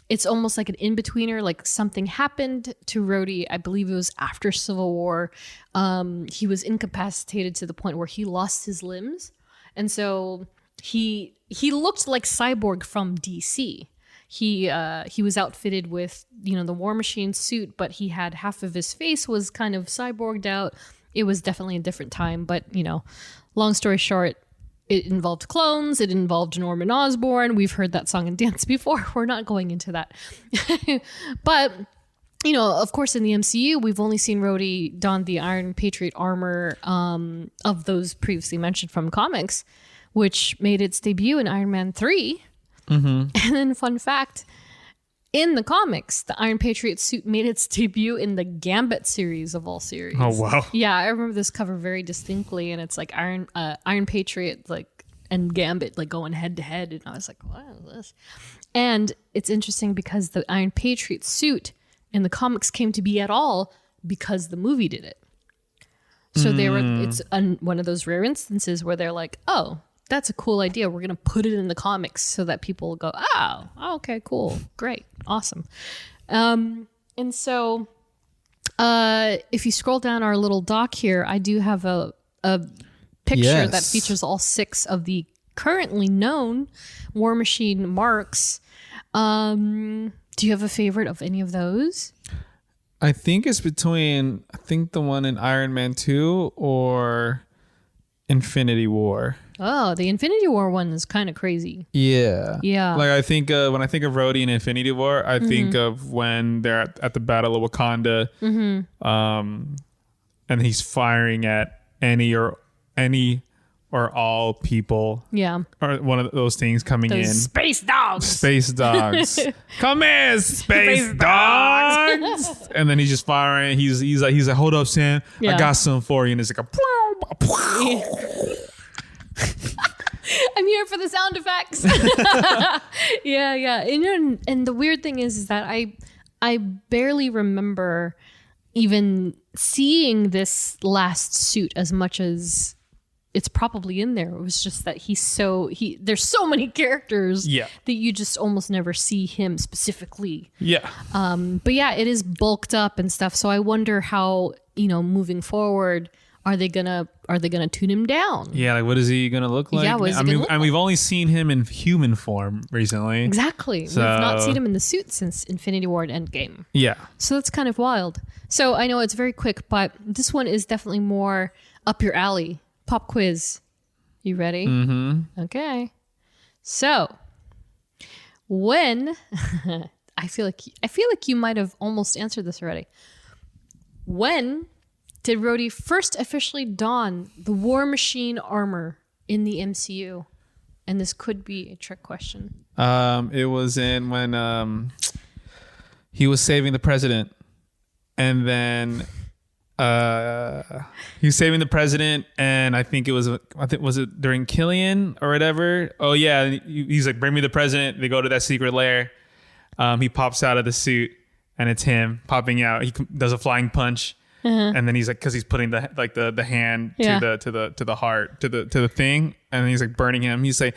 it's almost like an in-betweener, like something happened to RHODEY. I believe it was after Civil War. He was incapacitated to the point where he lost his limbs. And so he looked like Cyborg from DC. He was outfitted with, the War Machine suit, but he had half of his face was kind of cyborged out. It was definitely a different time, but, long story short, it involved clones. It involved Norman Osborn. We've heard that song and dance before. We're not going into that. But, of course, in the MCU, we've only seen RHODEY don the Iron Patriot armor of those previously mentioned from comics, which made its debut in Iron Man 3. And then, fun fact, in the comics, the Iron Patriot suit made its debut in the Gambit series of all series. Oh, wow. Yeah, I remember this cover very distinctly, and it's like Iron Patriot and Gambit going head to head, and I was like, what is this? And it's interesting because the Iron Patriot suit in the comics came to be at all because the movie did it. So it's one of those rare instances where they're like, oh, that's a cool idea. We're going to put it in the comics so that people will go, oh, okay, cool, great, awesome. And so if you scroll down our little doc here, I do have a picture that features all 6 of the currently known War Machine marks. Do you have a favorite of any of those? I think it's between, the one in Iron Man 2 or Infinity War. Oh, the Infinity War one is kind of crazy. Yeah. Yeah. Like I think when I think of RHODEY in Infinity War, I think of when they're at the Battle of Wakanda, and he's firing at any or all people. Yeah. Or one of those things coming Those in. space dogs. Space dogs. Come here, space dogs. And then he's just firing. He's like, hold up, Sam. Yeah. I got something for you. And it's like I'm here for the sound effects. Yeah. And the weird thing is that I barely remember even seeing this last suit as much as it's probably in there. It was just that there's so many characters that you just almost never see him specifically. Yeah. But yeah, it is bulked up and stuff. So I wonder how, moving forward, are they gonna tune him down? Yeah, like what is he gonna look like? Yeah, what is he gonna look like? We've only seen him in human form recently. Exactly. So, we've not seen him in the suit since Infinity War and Endgame. Yeah. So that's kind of wild. So I know it's very quick, but this one is definitely more up your alley. Pop quiz. You ready? Mm-hmm. Okay. So when I feel like you might have almost answered this already. When did RHODEY first officially don the War Machine armor in the MCU? And this could be a trick question. It was in when he was saving the president, and then he was saving the president, and I think was it during Killian or whatever. Oh yeah, he's like, bring me the president. They go to that secret lair. He pops out of the suit, and it's him popping out. He does a flying punch. And then he's like, because he's putting the hand to the heart to the thing, and then he's like burning him. He's like,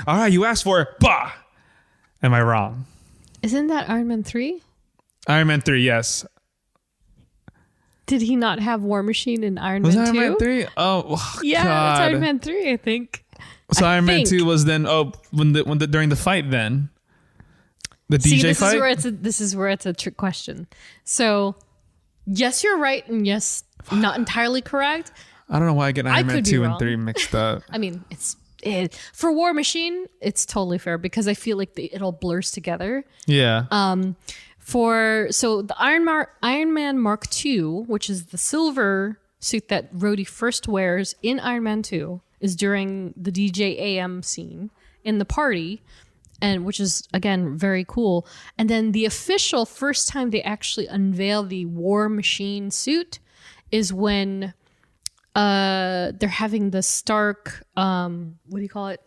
all right, you asked for it. Bah! Am I wrong? Isn't that Iron Man 3? Iron Man 3, yes. Did he not have War Machine in Iron Was Man 2? Iron Man 3? Oh, Yeah, God. it's Iron Man 3, I think. So Iron Man think. 2 was then during the fight then. The See, DJ this fight? this is where it's a trick question. So, yes, you're right, and yes, not entirely correct. I don't know why I get Iron Man could be 2 and wrong. 3 mixed up. I mean, for War Machine, it's totally fair because I feel like it all blurs together. Yeah. The Iron Man Mark II, which is the silver suit that Rhodey first wears in Iron Man 2, is during the DJ AM scene in the party, and which is again very cool. And then the official first time they actually unveil the War Machine suit is when they're having the Stark what do you call it?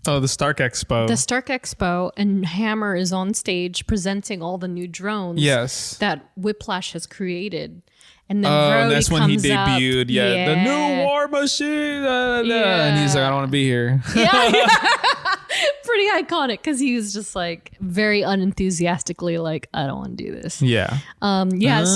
Oh, the Stark Expo. The Stark Expo, and Hammer is on stage presenting all the new drones Yes. that Whiplash has created. And then Oh, Rhodey that's when he comes up. debuted. Yeah. The new War Machine. And he's like, I don't want to be here. Pretty iconic because he was just like very unenthusiastically like, I don't want to do this. Yeah. So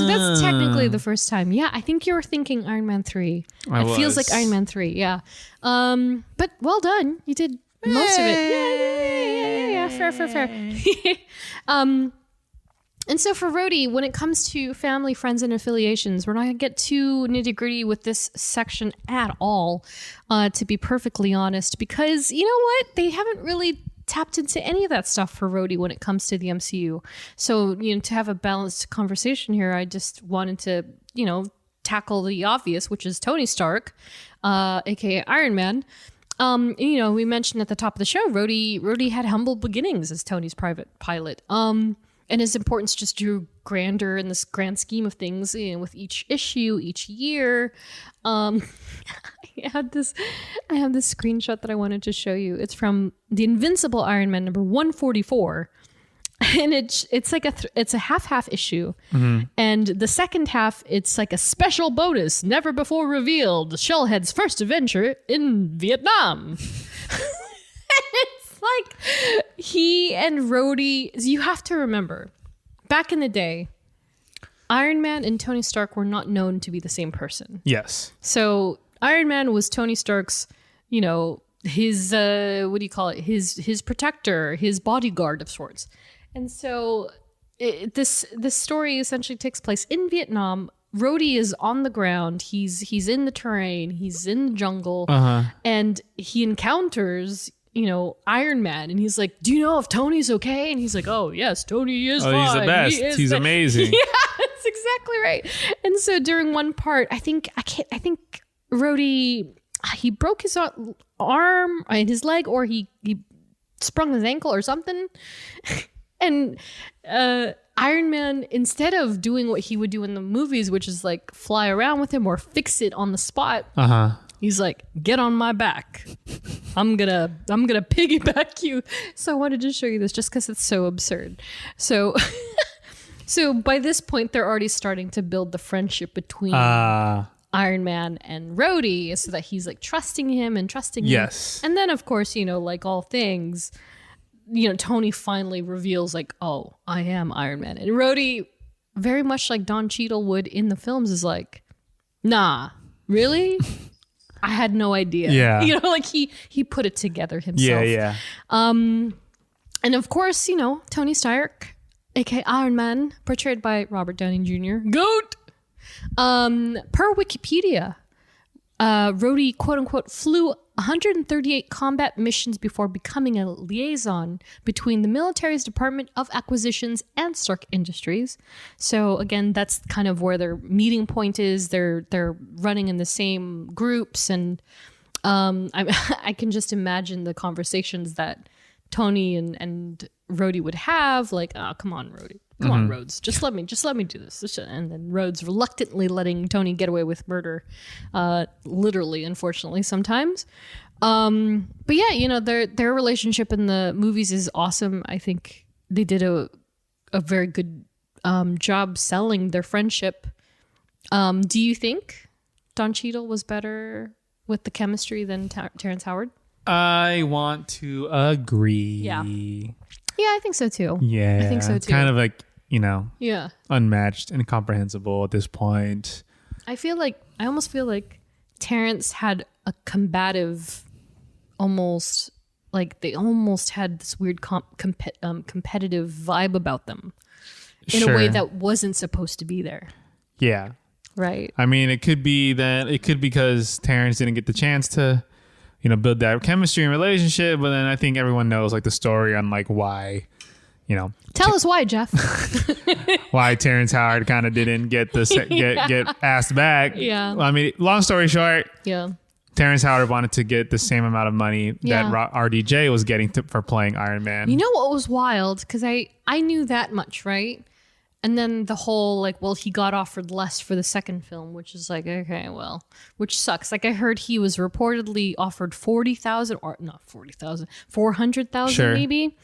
that's technically the first time. Yeah, I think you were thinking Iron Man 3. It feels like Iron Man 3, yeah. But well done. You did most of it. Yeah. Fair. And so for Rhodey, when it comes to family, friends, and affiliations, we're not going to get too nitty-gritty with this section at all, to be perfectly honest, because you know what? They haven't really tapped into any of that stuff for Rhodey when it comes to the MCU. So, to have a balanced conversation here, I just wanted to, tackle the obvious, which is Tony Stark, aka Iron Man. We mentioned at the top of the show, Rhodey had humble beginnings as Tony's private pilot. And his importance just grew grander in this grand scheme of things, with each issue, each year. I have this screenshot that I wanted to show you. It's from the Invincible Iron Man number 144. And it's like it's a half issue. Mm-hmm. And the second half, it's like a special bonus, never before revealed, Shellhead's first adventure in Vietnam. Like he and Rhodey, you have to remember, back in the day, Iron Man and Tony Stark were not known to be the same person. Yes. So Iron Man was Tony Stark's, his his protector, his bodyguard of sorts. And so this story essentially takes place in Vietnam. Rhodey is on the ground. He's in the terrain. He's in the jungle, and he encounters Iron Man, and he's like, do you know if Tony's okay? And he's like, oh yes, Tony is fine. He's the best. He's amazing. Yeah, that's exactly right. And so during one part, I think Rhodey, he broke his arm and his leg, or he sprung his ankle or something. And Iron Man, instead of doing what he would do in the movies, which is like fly around with him or fix it on the spot, he's like, get on my back. I'm gonna piggyback you. So I wanted to show you this just because it's so absurd. So by this point, they're already starting to build the friendship between Iron Man and Rhodey, so that he's like trusting him. Yes. And then of course, like all things, Tony finally reveals like, oh, I am Iron Man. And Rhodey, very much like Don Cheadle would in the films, is like, nah, really? I had no idea. Yeah. Like he put it together himself. Yeah. And of course, Tony Stark, aka Iron Man, portrayed by Robert Downey Jr. GOAT. Per Wikipedia, Rhodey, quote unquote, flew 138 combat missions before becoming a liaison between the military's Department of Acquisitions and Stark Industries. So again, that's kind of where their meeting point is. They're running in the same groups, and I can just imagine the conversations that Tony and Rhodey would have, like, oh, come on, Rhodey. Come on, Rhodes. Just let me do this. And then Rhodes reluctantly letting Tony get away with murder, literally, unfortunately, sometimes. But yeah, their relationship in the movies is awesome. I think they did a very good job selling their friendship. Do you think Don Cheadle was better with the chemistry than Terrence Howard? I want to agree. Yeah, I think so too. Yeah. I think so too. Kind of like, yeah, unmatched, incomprehensible at this point. I almost feel like Terrence had a combative, almost like they almost had this weird competitive vibe about them in a way that wasn't supposed to be there. Yeah. Right. I mean, it could be because Terrence didn't get the chance to, build that chemistry and relationship. But then I think everyone knows like the story on like why, Tell us why, Jeff. why Terrence Howard kind of didn't get get asked back. Yeah. I mean, long story short. Yeah. Terrence Howard wanted to get the same amount of money that RDJ was getting for playing Iron Man. You know what was wild? Because I knew that much, right? And then the whole he got offered less for the second film, which is like, okay, well, which sucks. Like I heard he was reportedly offered 40,000 or not 40,000, 400,000 maybe.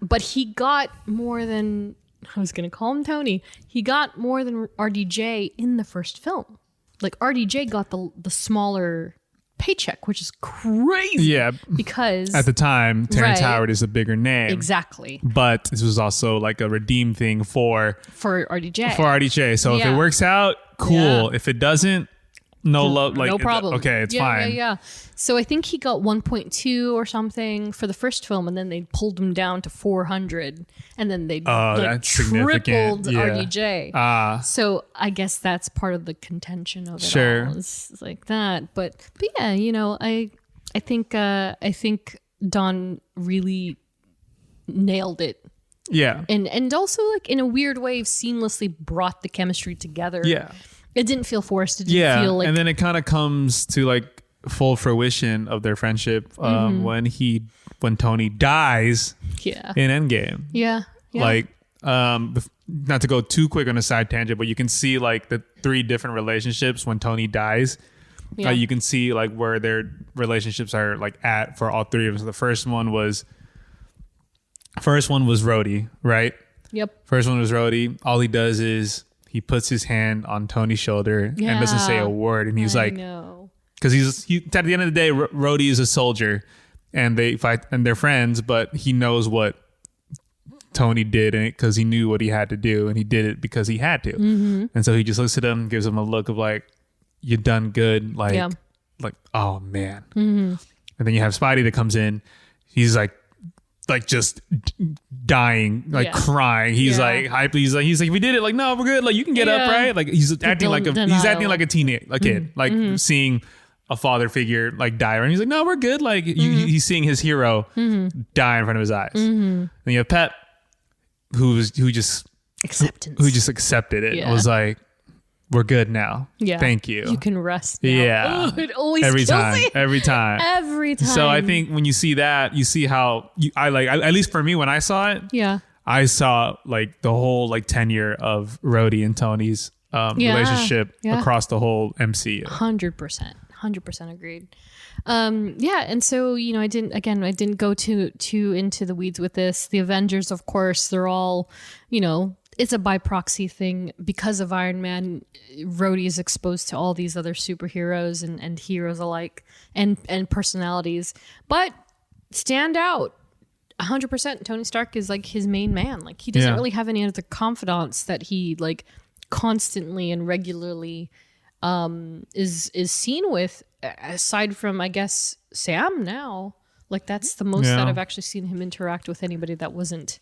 But he got more than, I was going to call him Tony. He got more than RDJ in the first film. Like RDJ got the smaller paycheck, which is crazy. Yeah. Because at the time, Terrence Howard is a bigger name. Exactly. But this was also like a redeem thing for RDJ. For RDJ. So if it works out, cool. Yeah. If it doesn't, no problem. Okay, it's fine. Yeah. So I think he got 1.2 or something for the first film, and then they pulled him down to 400, and then they that's tripled significant. Yeah. RDJ. So I guess that's part of the contention of it all. It's like that. But yeah, I think Don really nailed it. Yeah. And also like in a weird way seamlessly brought the chemistry together. Yeah. It didn't feel forced. It didn't feel like... And then it kind of comes to like full fruition of their friendship when Tony dies in Endgame. Yeah. Like, not to go too quick on a side tangent, but you can see like the 3 different relationships when Tony dies. Yeah. You can see like where their relationships are like at for all 3 of them. So the first one was RHODEY, right? Yep. First one was RHODEY. All he does is he puts his hand on Tony's shoulder and doesn't say a word. And he's because he at the end of the day, RHODEY is a soldier and they fight and they're friends, but he knows what Tony did because he knew what he had to do and he did it because he had to. Mm-hmm. And so he just looks at him, gives him a look of like, you done good. Like, oh man. Mm-hmm. And then you have Spidey that comes in. He's like just dying, crying. He's like hype. He's like, we did it. Like, no, we're good. Like, you can get up, right? Like, he's acting like a teenage, a kid, like seeing a father figure like die. And he's like, no, we're good. Like, he's seeing his hero die in front of his eyes. Mm-hmm. Then you have Pep, who just accepted it. And was like, we're good now. Yeah. Thank you. You can rest now. Yeah. It always every kills time. me. Every time. Every time. So I think when you see that, you see how at least for me when I saw it, I saw like the whole like tenure of RHODEY and Tony's relationship across the whole MCU. 100% agreed. And so I didn't go too into the weeds with this. The Avengers, of course, they're all it's a by proxy thing because of Iron Man. RHODEY is exposed to all these other superheroes and heroes alike and personalities, but stand out 100%. Tony Stark is like his main man. Like he doesn't really have any other confidants that he like constantly and regularly is seen with, aside from I guess Sam now. Like that's the most that I've actually seen him interact with anybody that wasn't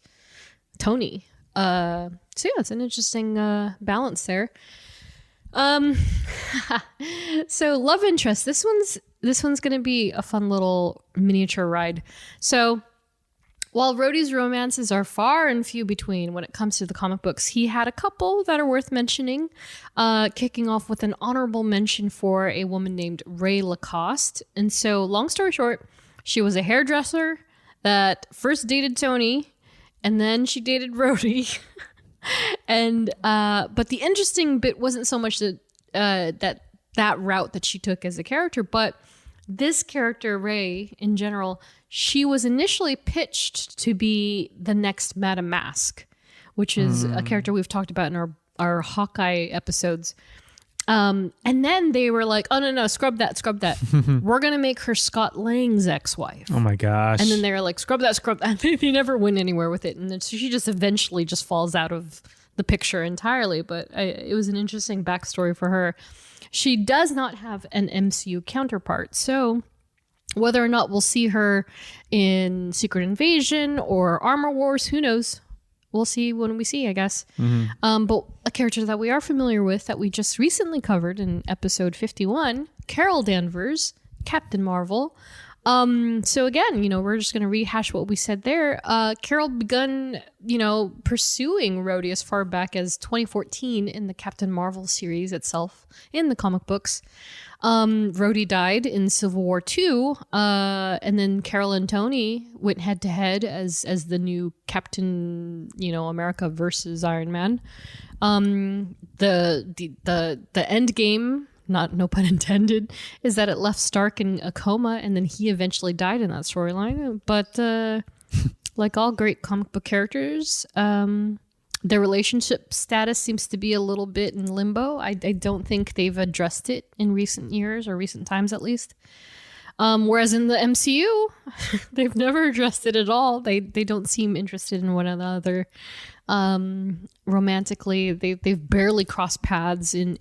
Tony. So it's an interesting balance there. So love interest. This one's gonna be a fun little miniature ride. So while RHODEY's romances are far and few between when it comes to the comic books, he had a couple that are worth mentioning. Kicking off with an honorable mention for a woman named Ray Lacoste. And so, long story short, she was a hairdresser that first dated Tony, and then she dated RHODEY. And but the interesting bit wasn't so much that route that she took as a character, but this character, Ray, in general, she was initially pitched to be the next Madame Mask, which is a character we've talked about in our Hawkeye episodes. And then they were like, oh, no, scrub that. We're going to make her Scott Lang's ex-wife. Oh, my gosh. And then they were like, scrub that. They never went anywhere with it. And then so she just eventually just falls out of the picture entirely, but it was an interesting backstory for her. She does not have an MCU counterpart, so whether or not we'll see her in Secret Invasion or Armor Wars, who knows? We'll see when we see, I guess. But a character that we are familiar with that we just recently covered in episode 51, Carol Danvers, Captain Marvel. So again, we're just going to rehash what we said there. Carol begun, pursuing RHODEY as far back as 2014 in the Captain Marvel series itself in the comic books. RHODEY died in Civil War II, and then Carol and Tony went head to head as the new Captain, America versus Iron Man. The end game, no pun intended, is that it left Stark in a coma, and then he eventually died in that storyline. But like all great comic book characters, their relationship status seems to be a little bit in limbo. I don't think they've addressed it in recent years, or recent times at least. Whereas in the MCU, they've never addressed it at all. They don't seem interested in one another romantically. They've barely crossed paths in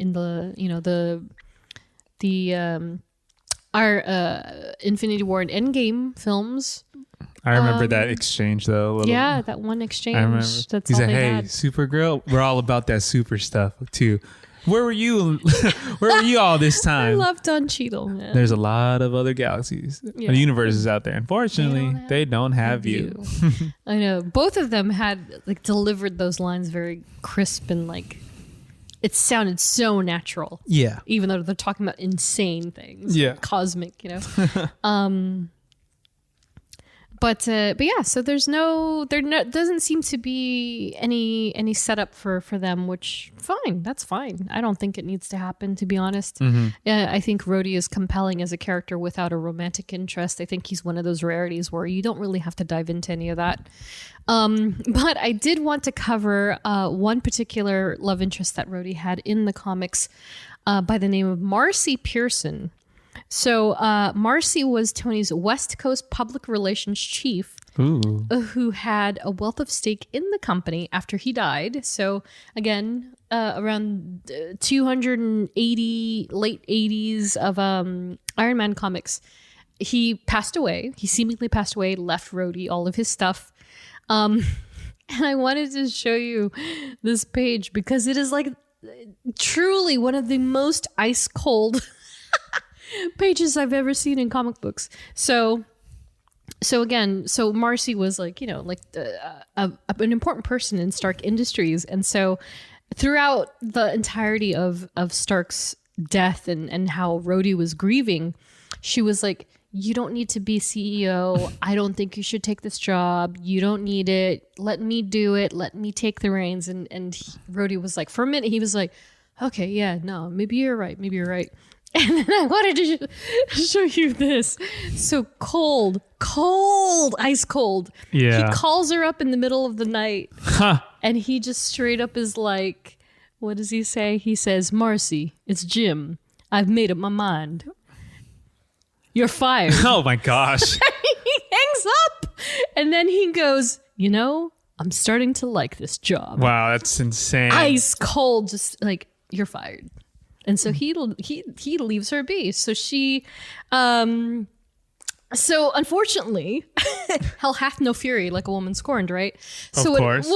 our Infinity War and Endgame films. I remember that exchange though. Yeah, that one exchange. I remember. That's he all said, they "Hey, had. Supergirl, we're all about that super stuff too. Where were you? Where were you all this I time?" love Don Cheadle, man. There's a lot of other galaxies, universes out there. Unfortunately, they don't have you. I know. Both of them had delivered those lines very crisp and it sounded so natural. Yeah. Even though they're talking about insane things. Yeah. Cosmic, But yeah, so doesn't seem to be any setup for them, which fine, that's fine. I don't think it needs to happen, to be honest. I think RHODEY is compelling as a character without a romantic interest. I think he's one of those rarities where you don't really have to dive into any of that. But I did want to cover one particular love interest that RHODEY had in the comics by the name of Marcy Pearson. So Marcy was Tony's West Coast public relations chief, who had a wealth of stake in the company after he died. So again, around 280 late 80s of Iron Man comics, he passed away. He seemingly passed away, left RHODEY all of his stuff. And I wanted to show you this page because it is truly one of the most ice cold pages I've ever seen in comic books. So Marcy was an important person in Stark Industries, and so throughout the entirety of Stark's death and how RHODEY was grieving, she was like, "You don't need to be CEO. I don't think you should take this job. You don't need it. Let me do it. Let me take the reins." And RHODEY was like, for a minute, he was like, "Okay, yeah, no, maybe you're right. Maybe you're right." And then I wanted to show you this. So cold, ice cold. Yeah. He calls her up in the middle of the night. And he just straight up is like, what does he say? He says, "Marcy, it's Jim. I've made up my mind. You're fired." Oh my gosh. He hangs up. And then he goes, "I'm starting to like this job." Wow, that's insane. Ice cold, just "You're fired." And so he leaves her be. So she, so unfortunately, hell hath no fury like a woman scorned, right? So of course.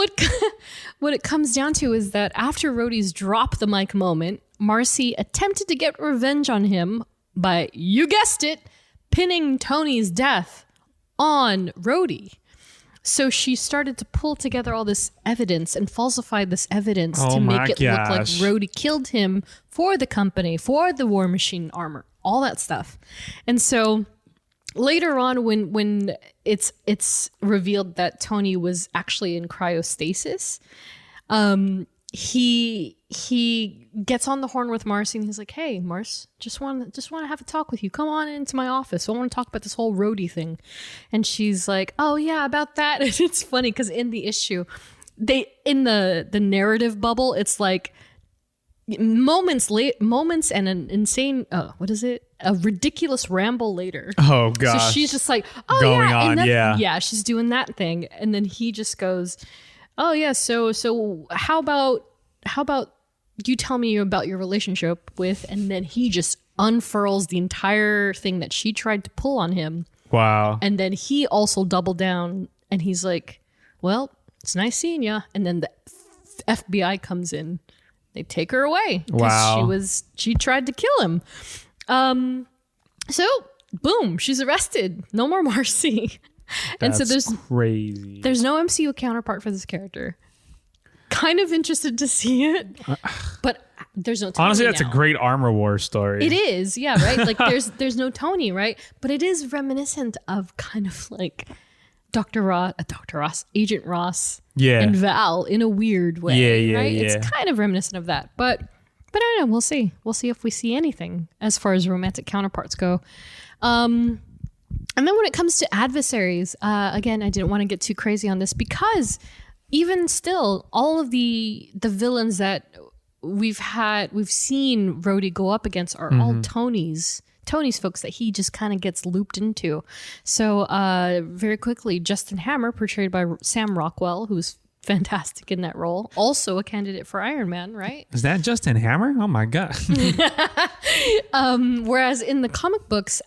What it comes down to is that after RHODEY's drop the mic moment, Marcy attempted to get revenge on him by, you guessed it, pinning Tony's death on RHODEY. So she started to pull together all this evidence and falsify this evidence to make it look like RHODEY killed him for the company, for the War Machine armor, all that stuff. And so later on, when it's revealed that Tony was actually in cryostasis, he gets on the horn with Marcy and he's like, "Hey, Marce, just want to have a talk with you. Come on into my office. I want to talk about this whole RHODEY thing." And she's like, "Oh yeah, about that." And it's funny because in the issue, in the narrative bubble, it's like moments and an insane a ridiculous ramble later. Oh gosh. So she's just like, "Oh going yeah," on, and then, yeah, she's doing that thing, and then he just goes, oh yeah, so how about you tell me about your relationship with, and then he just unfurls the entire thing that she tried to pull on him. Wow. And then he also doubled down and he's like, well, it's nice seeing ya. And then the FBI comes in. They take her away. Wow. She tried to kill him. So boom, she's arrested. No more Marcy. And so That's crazy. There's no MCU counterpart for this character. Kind of interested to see it, but there's no Tony. Honestly, that's now. a great Armor Wars story. It is, yeah, right? Like there's no Tony, right? But it is reminiscent of kind of like Dr. Ross, Agent Ross, and Val in a weird way. Yeah, right? yeah. It's kind of reminiscent of that. But I don't know, we'll see. We'll see if we see anything as far as romantic counterparts go. And then when it comes to adversaries, again, I didn't want to get too crazy on this because even still, all of the villains that we've seen RHODEY go up against are all Tony's folks that he just kind of gets looped into. So very quickly, Justin Hammer, portrayed by Sam Rockwell, who's fantastic in that role, also a candidate for Iron Man, right? Is that Justin Hammer? Oh my god. Whereas in the comic books,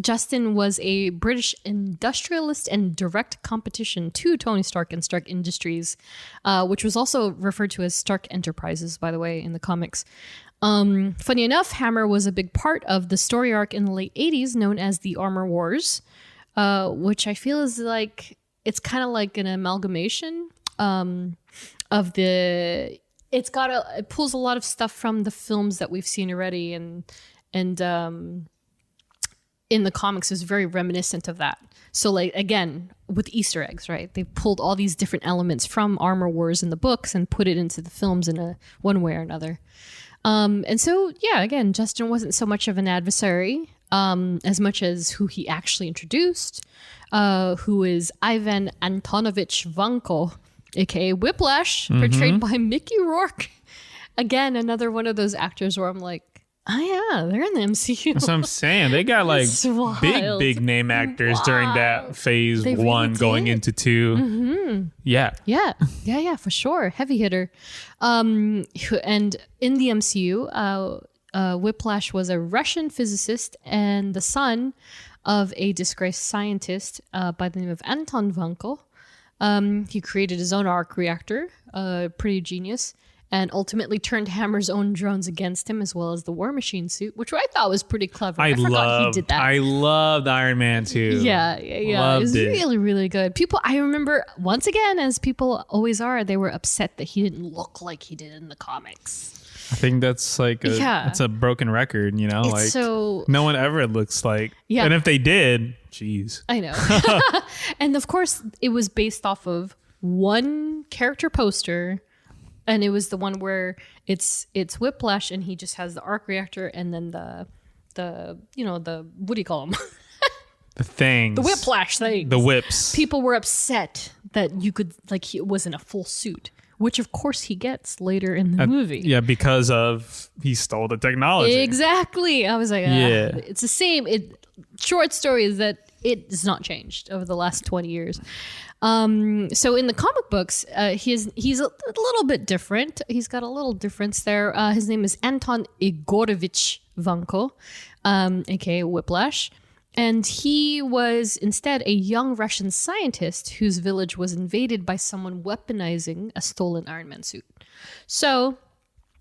Justin was a British industrialist and direct competition to Tony Stark and Stark Industries, which was also referred to as Stark Enterprises, by the way, in the comics. Funny enough, Hammer was a big part of the story arc in the late 80s known as the Armor Wars, which I feel is like, it's kind of like an amalgamation of the... It pulls a lot of stuff from the films that we've seen already, and in the comics is very reminiscent of that. So like, again, with Easter eggs, right? They pulled all these different elements from Armor Wars in the books and put it into the films in one way or another. And so, yeah, again, Justin wasn't so much of an adversary as much as who he actually introduced, who is Ivan Antonovich Vanko, aka Whiplash, portrayed by Mickey Rourke. Again, another one of those actors where I'm like, oh yeah, they're in the MCU. That's what I'm saying. They got like big name actors during that phase They 1 really going did. into 2. Yeah. Yeah, for sure. Heavy hitter. And in the MCU, Whiplash was a Russian physicist and the son of a disgraced scientist by the name of Anton Vanko. He created his own arc reactor, pretty genius, and ultimately turned Hammer's own drones against him, as well as the War Machine suit, which I thought was pretty clever. I forgot he did that. I loved Iron Man 2. Yeah. It was really, really good. I remember, once again, as people always are, they were upset that he didn't look like he did in the comics. I think that's like it's a broken record, you know? It's like so... no one ever looks like... Yeah. And if they did, jeez. I know. And of course, it was based off of one character poster, and it was the one where it's Whiplash, and he just has the arc reactor, and then the what do you call them? The things. The Whiplash things. The whips. People were upset that you could, like, he wasn't a full suit, which of course he gets later in the movie. Yeah, because of he stole the technology. Exactly. I was like, Yeah. It's the same. Short story is that it has not changed over the last 20 years. So in the comic books, he's a little bit different. He's got a little difference there. His name is Anton Igorovich Vanko, aka Whiplash. And he was instead a young Russian scientist whose village was invaded by someone weaponizing a stolen Iron Man suit. So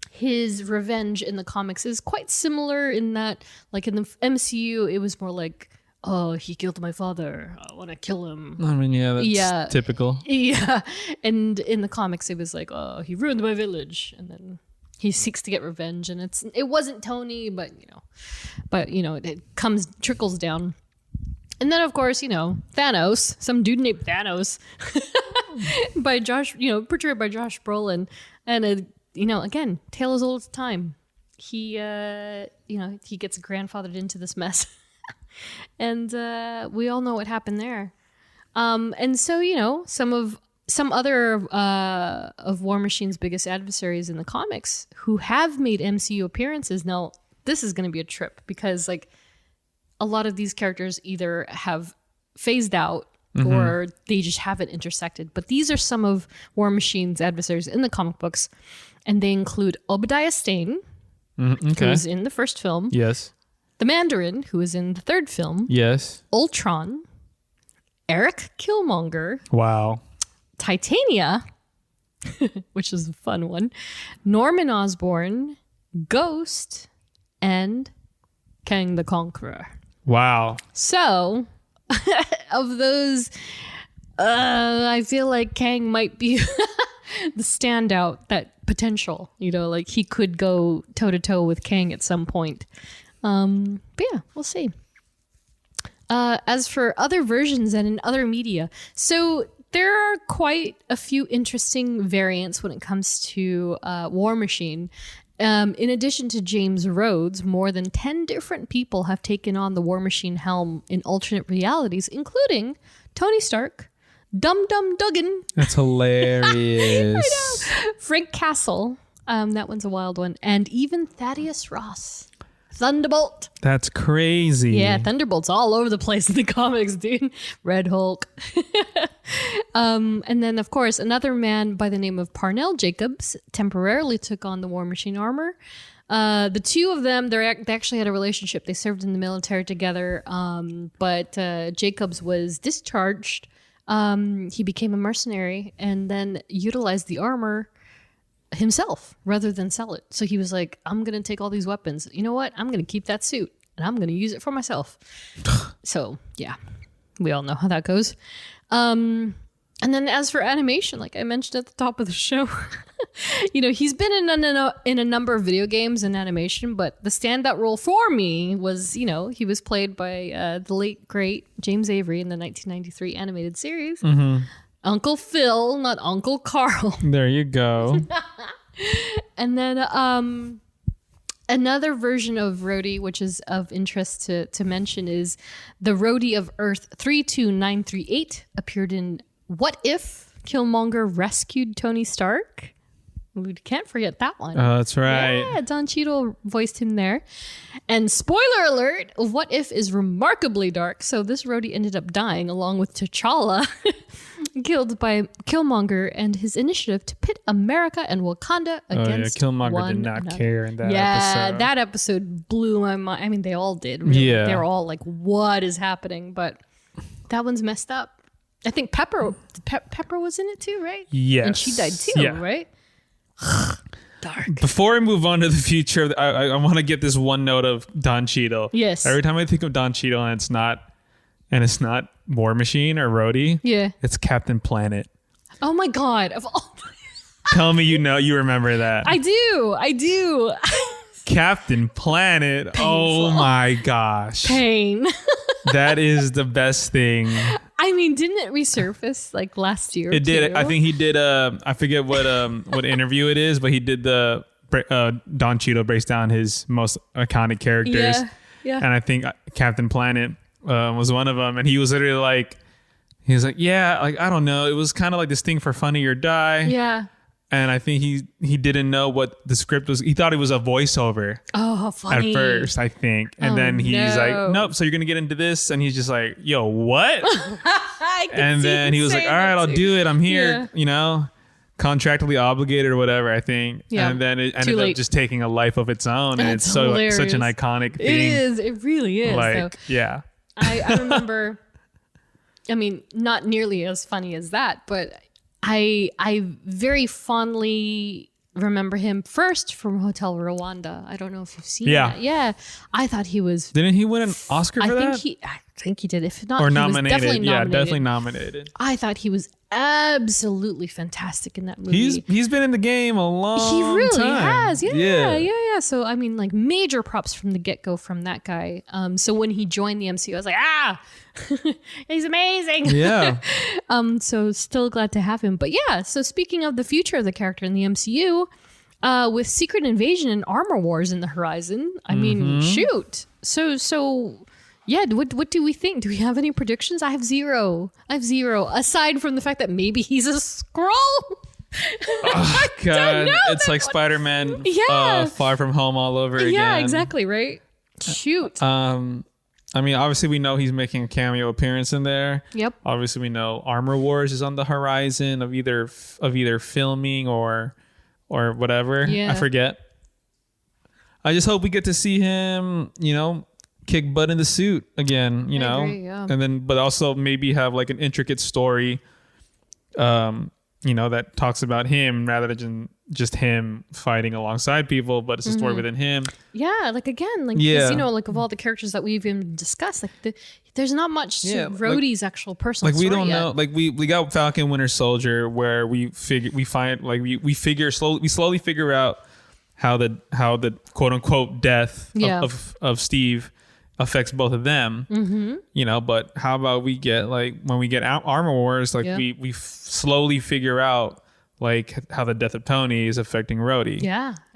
his revenge in the comics is quite similar in that, like in the MCU, it was more like, oh, he killed my father, I want to kill him. I mean, that's typical. Yeah. And in the comics, it was like, oh, he ruined my village. And then he seeks to get revenge, and it wasn't Tony, but it trickles down. And then of course, Thanos, some dude named Thanos, by portrayed by Josh Brolin, and again, tale as old as time. He he gets grandfathered into this mess, and we all know what happened there. And so some other of War Machine's biggest adversaries in the comics who have made MCU appearances. Now, this is going to be a trip because like a lot of these characters either have phased out or they just haven't intersected. But these are some of War Machine's adversaries in the comic books, and they include Obadiah Stane, who is in the first film. Yes. The Mandarin, who is in the third film. Yes. Ultron. Eric Killmonger. Wow. Titania, which is a fun one. Norman Osborn. Ghost. And Kang the Conqueror. Wow. So, of those, I feel like Kang might be the standout, that potential, like he could go toe to toe with Kang at some point. But yeah, we'll see. As for other versions and in other media, so there are quite a few interesting variants when it comes to War Machine. In addition to James Rhodes, more than 10 different people have taken on the War Machine helm in alternate realities, including Tony Stark, Dum Dum Dugan. That's hilarious. I know. Frank Castle. That one's a wild one. And even Thaddeus Ross. Thunderbolt. That's crazy. Yeah, Thunderbolt's all over the place in the comics, dude. Red Hulk. And then, of course, another man by the name of Parnell Jacobs temporarily took on the War Machine armor. The two of them, they actually had a relationship. They served in the military together, but Jacobs was discharged. He became a mercenary and then utilized the armor himself rather than sell it. So he was like, I'm going to take all these weapons. You know what? I'm going to keep that suit and I'm going to use it for myself. So yeah, we all know how that goes. And then as for animation, like I mentioned at the top of the show, he's been in a number of video games and animation, but the standout role for me was, he was played by the late, great James Avery in the 1993 animated series. Mm-hmm. Uncle Phil, not Uncle Carl. There you go. And then another version of RHODEY, which is of interest to mention, is the RHODEY of Earth 32938, appeared in What If Killmonger Rescued Tony Stark? We can't forget that one. Oh, that's right. Yeah, Don Cheadle voiced him there. And spoiler alert, What If is remarkably dark. So this RHODEY ended up dying along with T'Challa, killed by Killmonger and his initiative to pit America and Wakanda against Killmonger one did not another. care in that episode. Yeah, that episode blew my mind. I mean, they all did. Really. Yeah. They were all like, what is happening? But that one's messed up. I think Pepper was in it too, right? Yes. And she died too, right? Dark. Before I move on to the future, I want to get this one note of Don Cheadle. Yes. Every time I think of Don Cheadle and it's not War Machine or RHODEY, Yeah. it's Captain Planet. Oh my God. Of all Tell me you remember that. I do. Captain Planet. Painful. Oh my gosh. Pain. That is the best thing. I mean, didn't it resurface like last year? It did. too? I think he did. I forget what interview it is, but he did the Don Cheadle breaks down his most iconic characters. Yeah. And I think Captain Planet was one of them. And he was literally like, yeah, like I don't know. It was kind of like this thing for Funny or Die. Yeah. And I think he didn't know what the script was. He thought it was a voiceover. Oh, how funny. At first, I think. And then he's like, nope, so you're going to get into this. And he's just like, yo, what? And then he was like, all right, I'll do it. I'm here, contractually obligated or whatever, I think. Yeah. And then it ended up just taking a life of its own. And That's it's hilarious. such an iconic thing. It is. It really is. Like, though. yeah. I remember, I mean, not nearly as funny as that, but I very fondly remember him first from Hotel Rwanda. I don't know if you've seen that. Yeah. I thought he was. Didn't he win an Oscar for that? I think he did. If not, or he nominated. was definitely nominated. Yeah, definitely nominated. I thought he was absolutely fantastic in that movie. He's been in the game a long time. He really time. has. Yeah. So, I mean, like major props from the get-go from that guy. So when he joined the MCU, I was like, he's amazing. Yeah. So still glad to have him. But yeah, so speaking of the future of the character in the MCU, with Secret Invasion and Armor Wars in the horizon, I mean, shoot. So yeah, what do we think? Do we have any predictions? I have zero. Aside from the fact that maybe he's a Skrull. Oh, God. It's like Spider-Man Far From Home all over again. Yeah, exactly, right? Shoot. I mean, obviously we know he's making a cameo appearance in there. Yep. Obviously we know Armor Wars is on the horizon of either filming or whatever. Yeah. I forget. I just hope we get to see him, kick butt in the suit again, I agree, yeah. and then, but also maybe have like an intricate story, that talks about him rather than just him fighting alongside people, but it's a story within him. Yeah, like again, like 'cause, like of all the characters that we've even discussed, like there's not much to Rhodey's actual personal like we story don't yet. know, like we got Falcon Winter Soldier where we slowly figure out how the quote unquote death of Steve affects both of them, but how about we get like when we get out Armor Wars, like we slowly figure out like how the death of Tony is affecting Rhodey.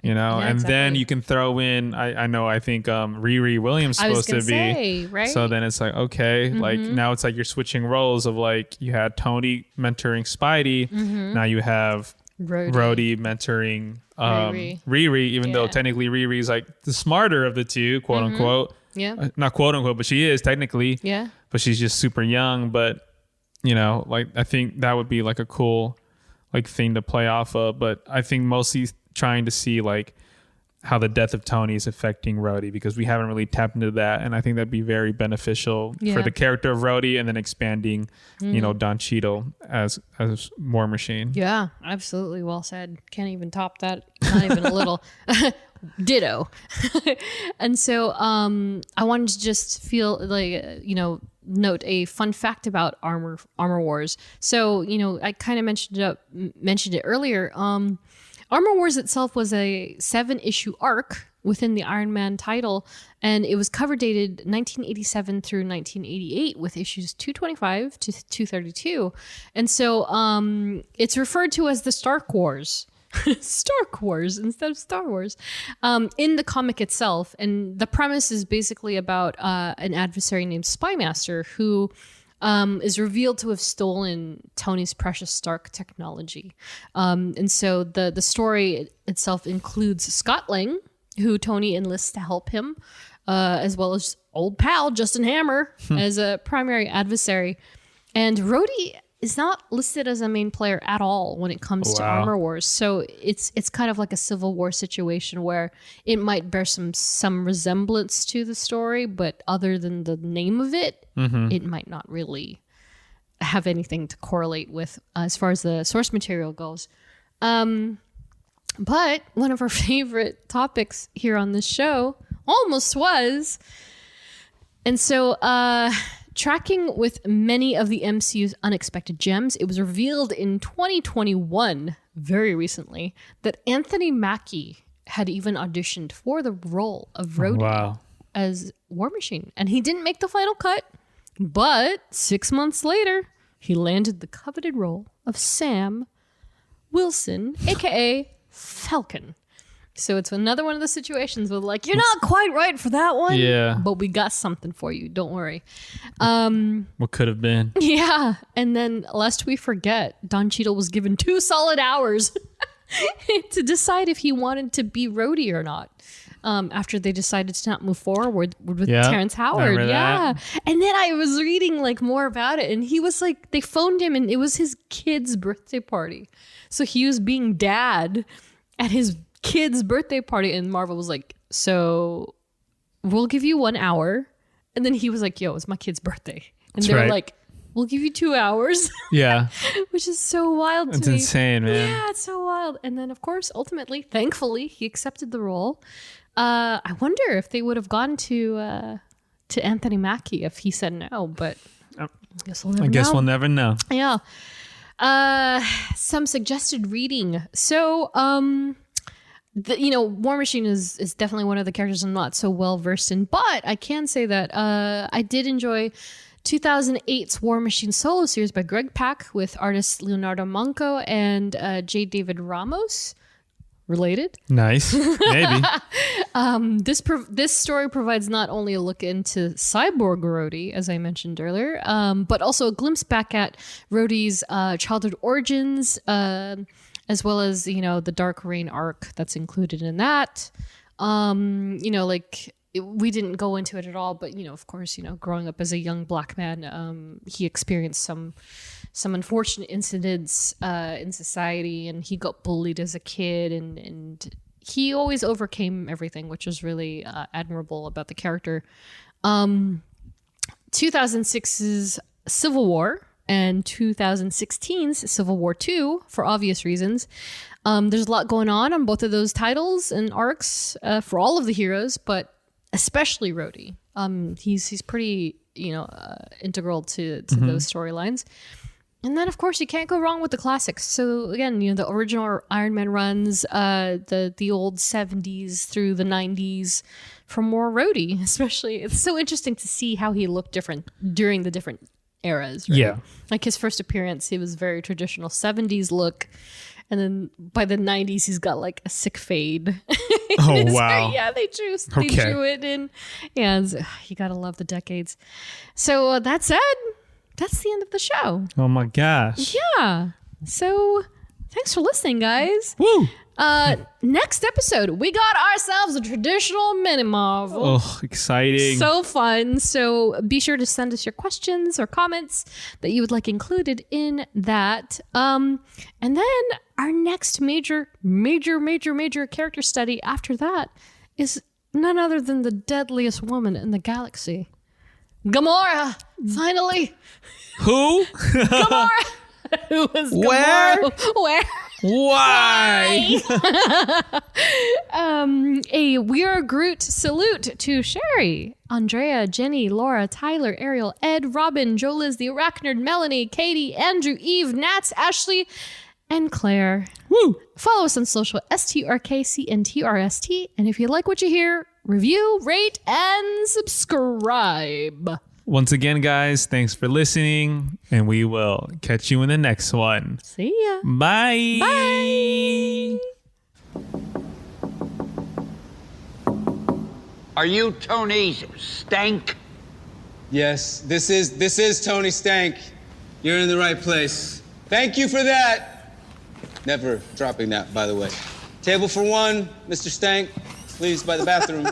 And then you can throw in I think Riri Williams supposed to be right? So then it's like, okay, like now it's like you're switching roles of like you had Tony mentoring Spidey, now you have Rhodey mentoring Riri, even though technically Riri's like the smarter of the two, quote unquote. Yeah. Not quote unquote, but she is technically. Yeah. But she's just super young. But, like I think that would be like a cool like thing to play off of. But I think mostly trying to see like how the death of Tony is affecting Rhodey, because we haven't really tapped into that. And I think that'd be very beneficial for the character of Rhodey, and then expanding, Don Cheadle as War Machine. Yeah, absolutely. Well said. Can't even top that. Not even a little. Ditto. And so I wanted to just feel like, note a fun fact about Armor Wars. So, I kind of mentioned it earlier. Armor Wars itself was a 7-issue arc within the Iron Man title, and it was cover dated 1987 through 1988 with issues 225 to 232. And so it's referred to as the Stark Wars. Stark Wars instead of Star Wars in the comic itself. And the premise is basically about an adversary named Spymaster who is revealed to have stolen Tony's precious Stark technology. And so the story itself includes Scott Lang, who Tony enlists to help him, as well as old pal Justin Hammer as a primary adversary. And Rhodey is not listed as a main player at all when it comes to Armor Wars. So it's kind of like a Civil War situation where it might bear some resemblance to the story, but other than the name of it, it might not really have anything to correlate with as far as the source material goes. But one of our favorite topics here on this show almost was. And so tracking with many of the MCU's unexpected gems, it was revealed in 2021, very recently, that Anthony Mackie had even auditioned for the role of Rhodey as War Machine. And he didn't make the final cut, but 6 months later, he landed the coveted role of Sam Wilson, aka Falcon. So it's another one of the situations where like, you're not quite right for that one. Yeah. But we got something for you. Don't worry. What could have been. Yeah. And then lest we forget, Don Cheadle was given 2 solid hours to decide if he wanted to be Rhodey or not. After they decided to not move forward with Terrence Howard. Yeah. And then I was reading like more about it, and he was like, they phoned him and it was his kid's birthday party. So he was being dad at his kid's birthday party, and Marvel was like, so we'll give you 1 hour. And then he was like, yo, it's my kid's birthday. And they were like, we'll give you 2 hours. Yeah. Which is so wild to me. It's insane, man. Yeah, it's so wild. And then, of course, ultimately, thankfully, he accepted the role. I wonder if they would have gone to Anthony Mackie if he said no, but I guess we'll never know. Yeah. Some suggested reading. So, War Machine is definitely one of the characters I'm not so well versed in, but I can say that I did enjoy 2008's War Machine solo series by Greg Pak with artist Leonardo Manco and J. David Ramos. Related? Nice. Maybe. This story provides not only a look into cyborg Rhodey, as I mentioned earlier, but also a glimpse back at Rhodey's childhood origins, as well as, the Dark Reign arc that's included in that. we didn't go into it at all, but of course, growing up as a young black man, he experienced some unfortunate incidents in society, and he got bullied as a kid, and he always overcame everything, which was really admirable about the character. 2006's Civil War and 2016's Civil War 2, for obvious reasons. There's a lot going on both of those titles and arcs for all of the heroes, but especially RHODEY. He's pretty, integral to those storylines. And then, of course, you can't go wrong with the classics. So again, the original Iron Man runs, the old 70s through the 90s for more RHODEY. Especially, it's so interesting to see how he looked different during the different eras. Right? Yeah, like his first appearance, he was very traditional 70s look. And then by the 90s, he's got like a sick fade. Oh, wow. Yeah, they drew it in. And you got to love the decades. So that said, that's the end of the show. Oh, my gosh. Yeah. So thanks for listening, guys. Woo! Next episode, we got ourselves a traditional mini Marvel. Oh, exciting. So fun. So be sure to send us your questions or comments that you would like included in that. And then our next major character study after that is none other than the deadliest woman in the galaxy. Gamora, finally. Who? Gamora. Who is Gamora? Where? Why? A We're Groot salute to Sherry, Andrea, Jenny, Laura, Tyler, Ariel, Ed, Robin, Joliz, the Arachnid, Melanie, Katie, Andrew, Eve, Nats, Ashley, and Claire. Woo! Follow us on social, STRKCNTRST. And if you like what you hear, review, rate, and subscribe. Once again, guys, thanks for listening, and we will catch you in the next one. See ya. Bye. Bye. Are you Tony Stank? Yes, this is Tony Stank. You're in the right place. Thank you for that. Never dropping that, by the way. Table for one, Mr. Stank. Please, by the bathroom.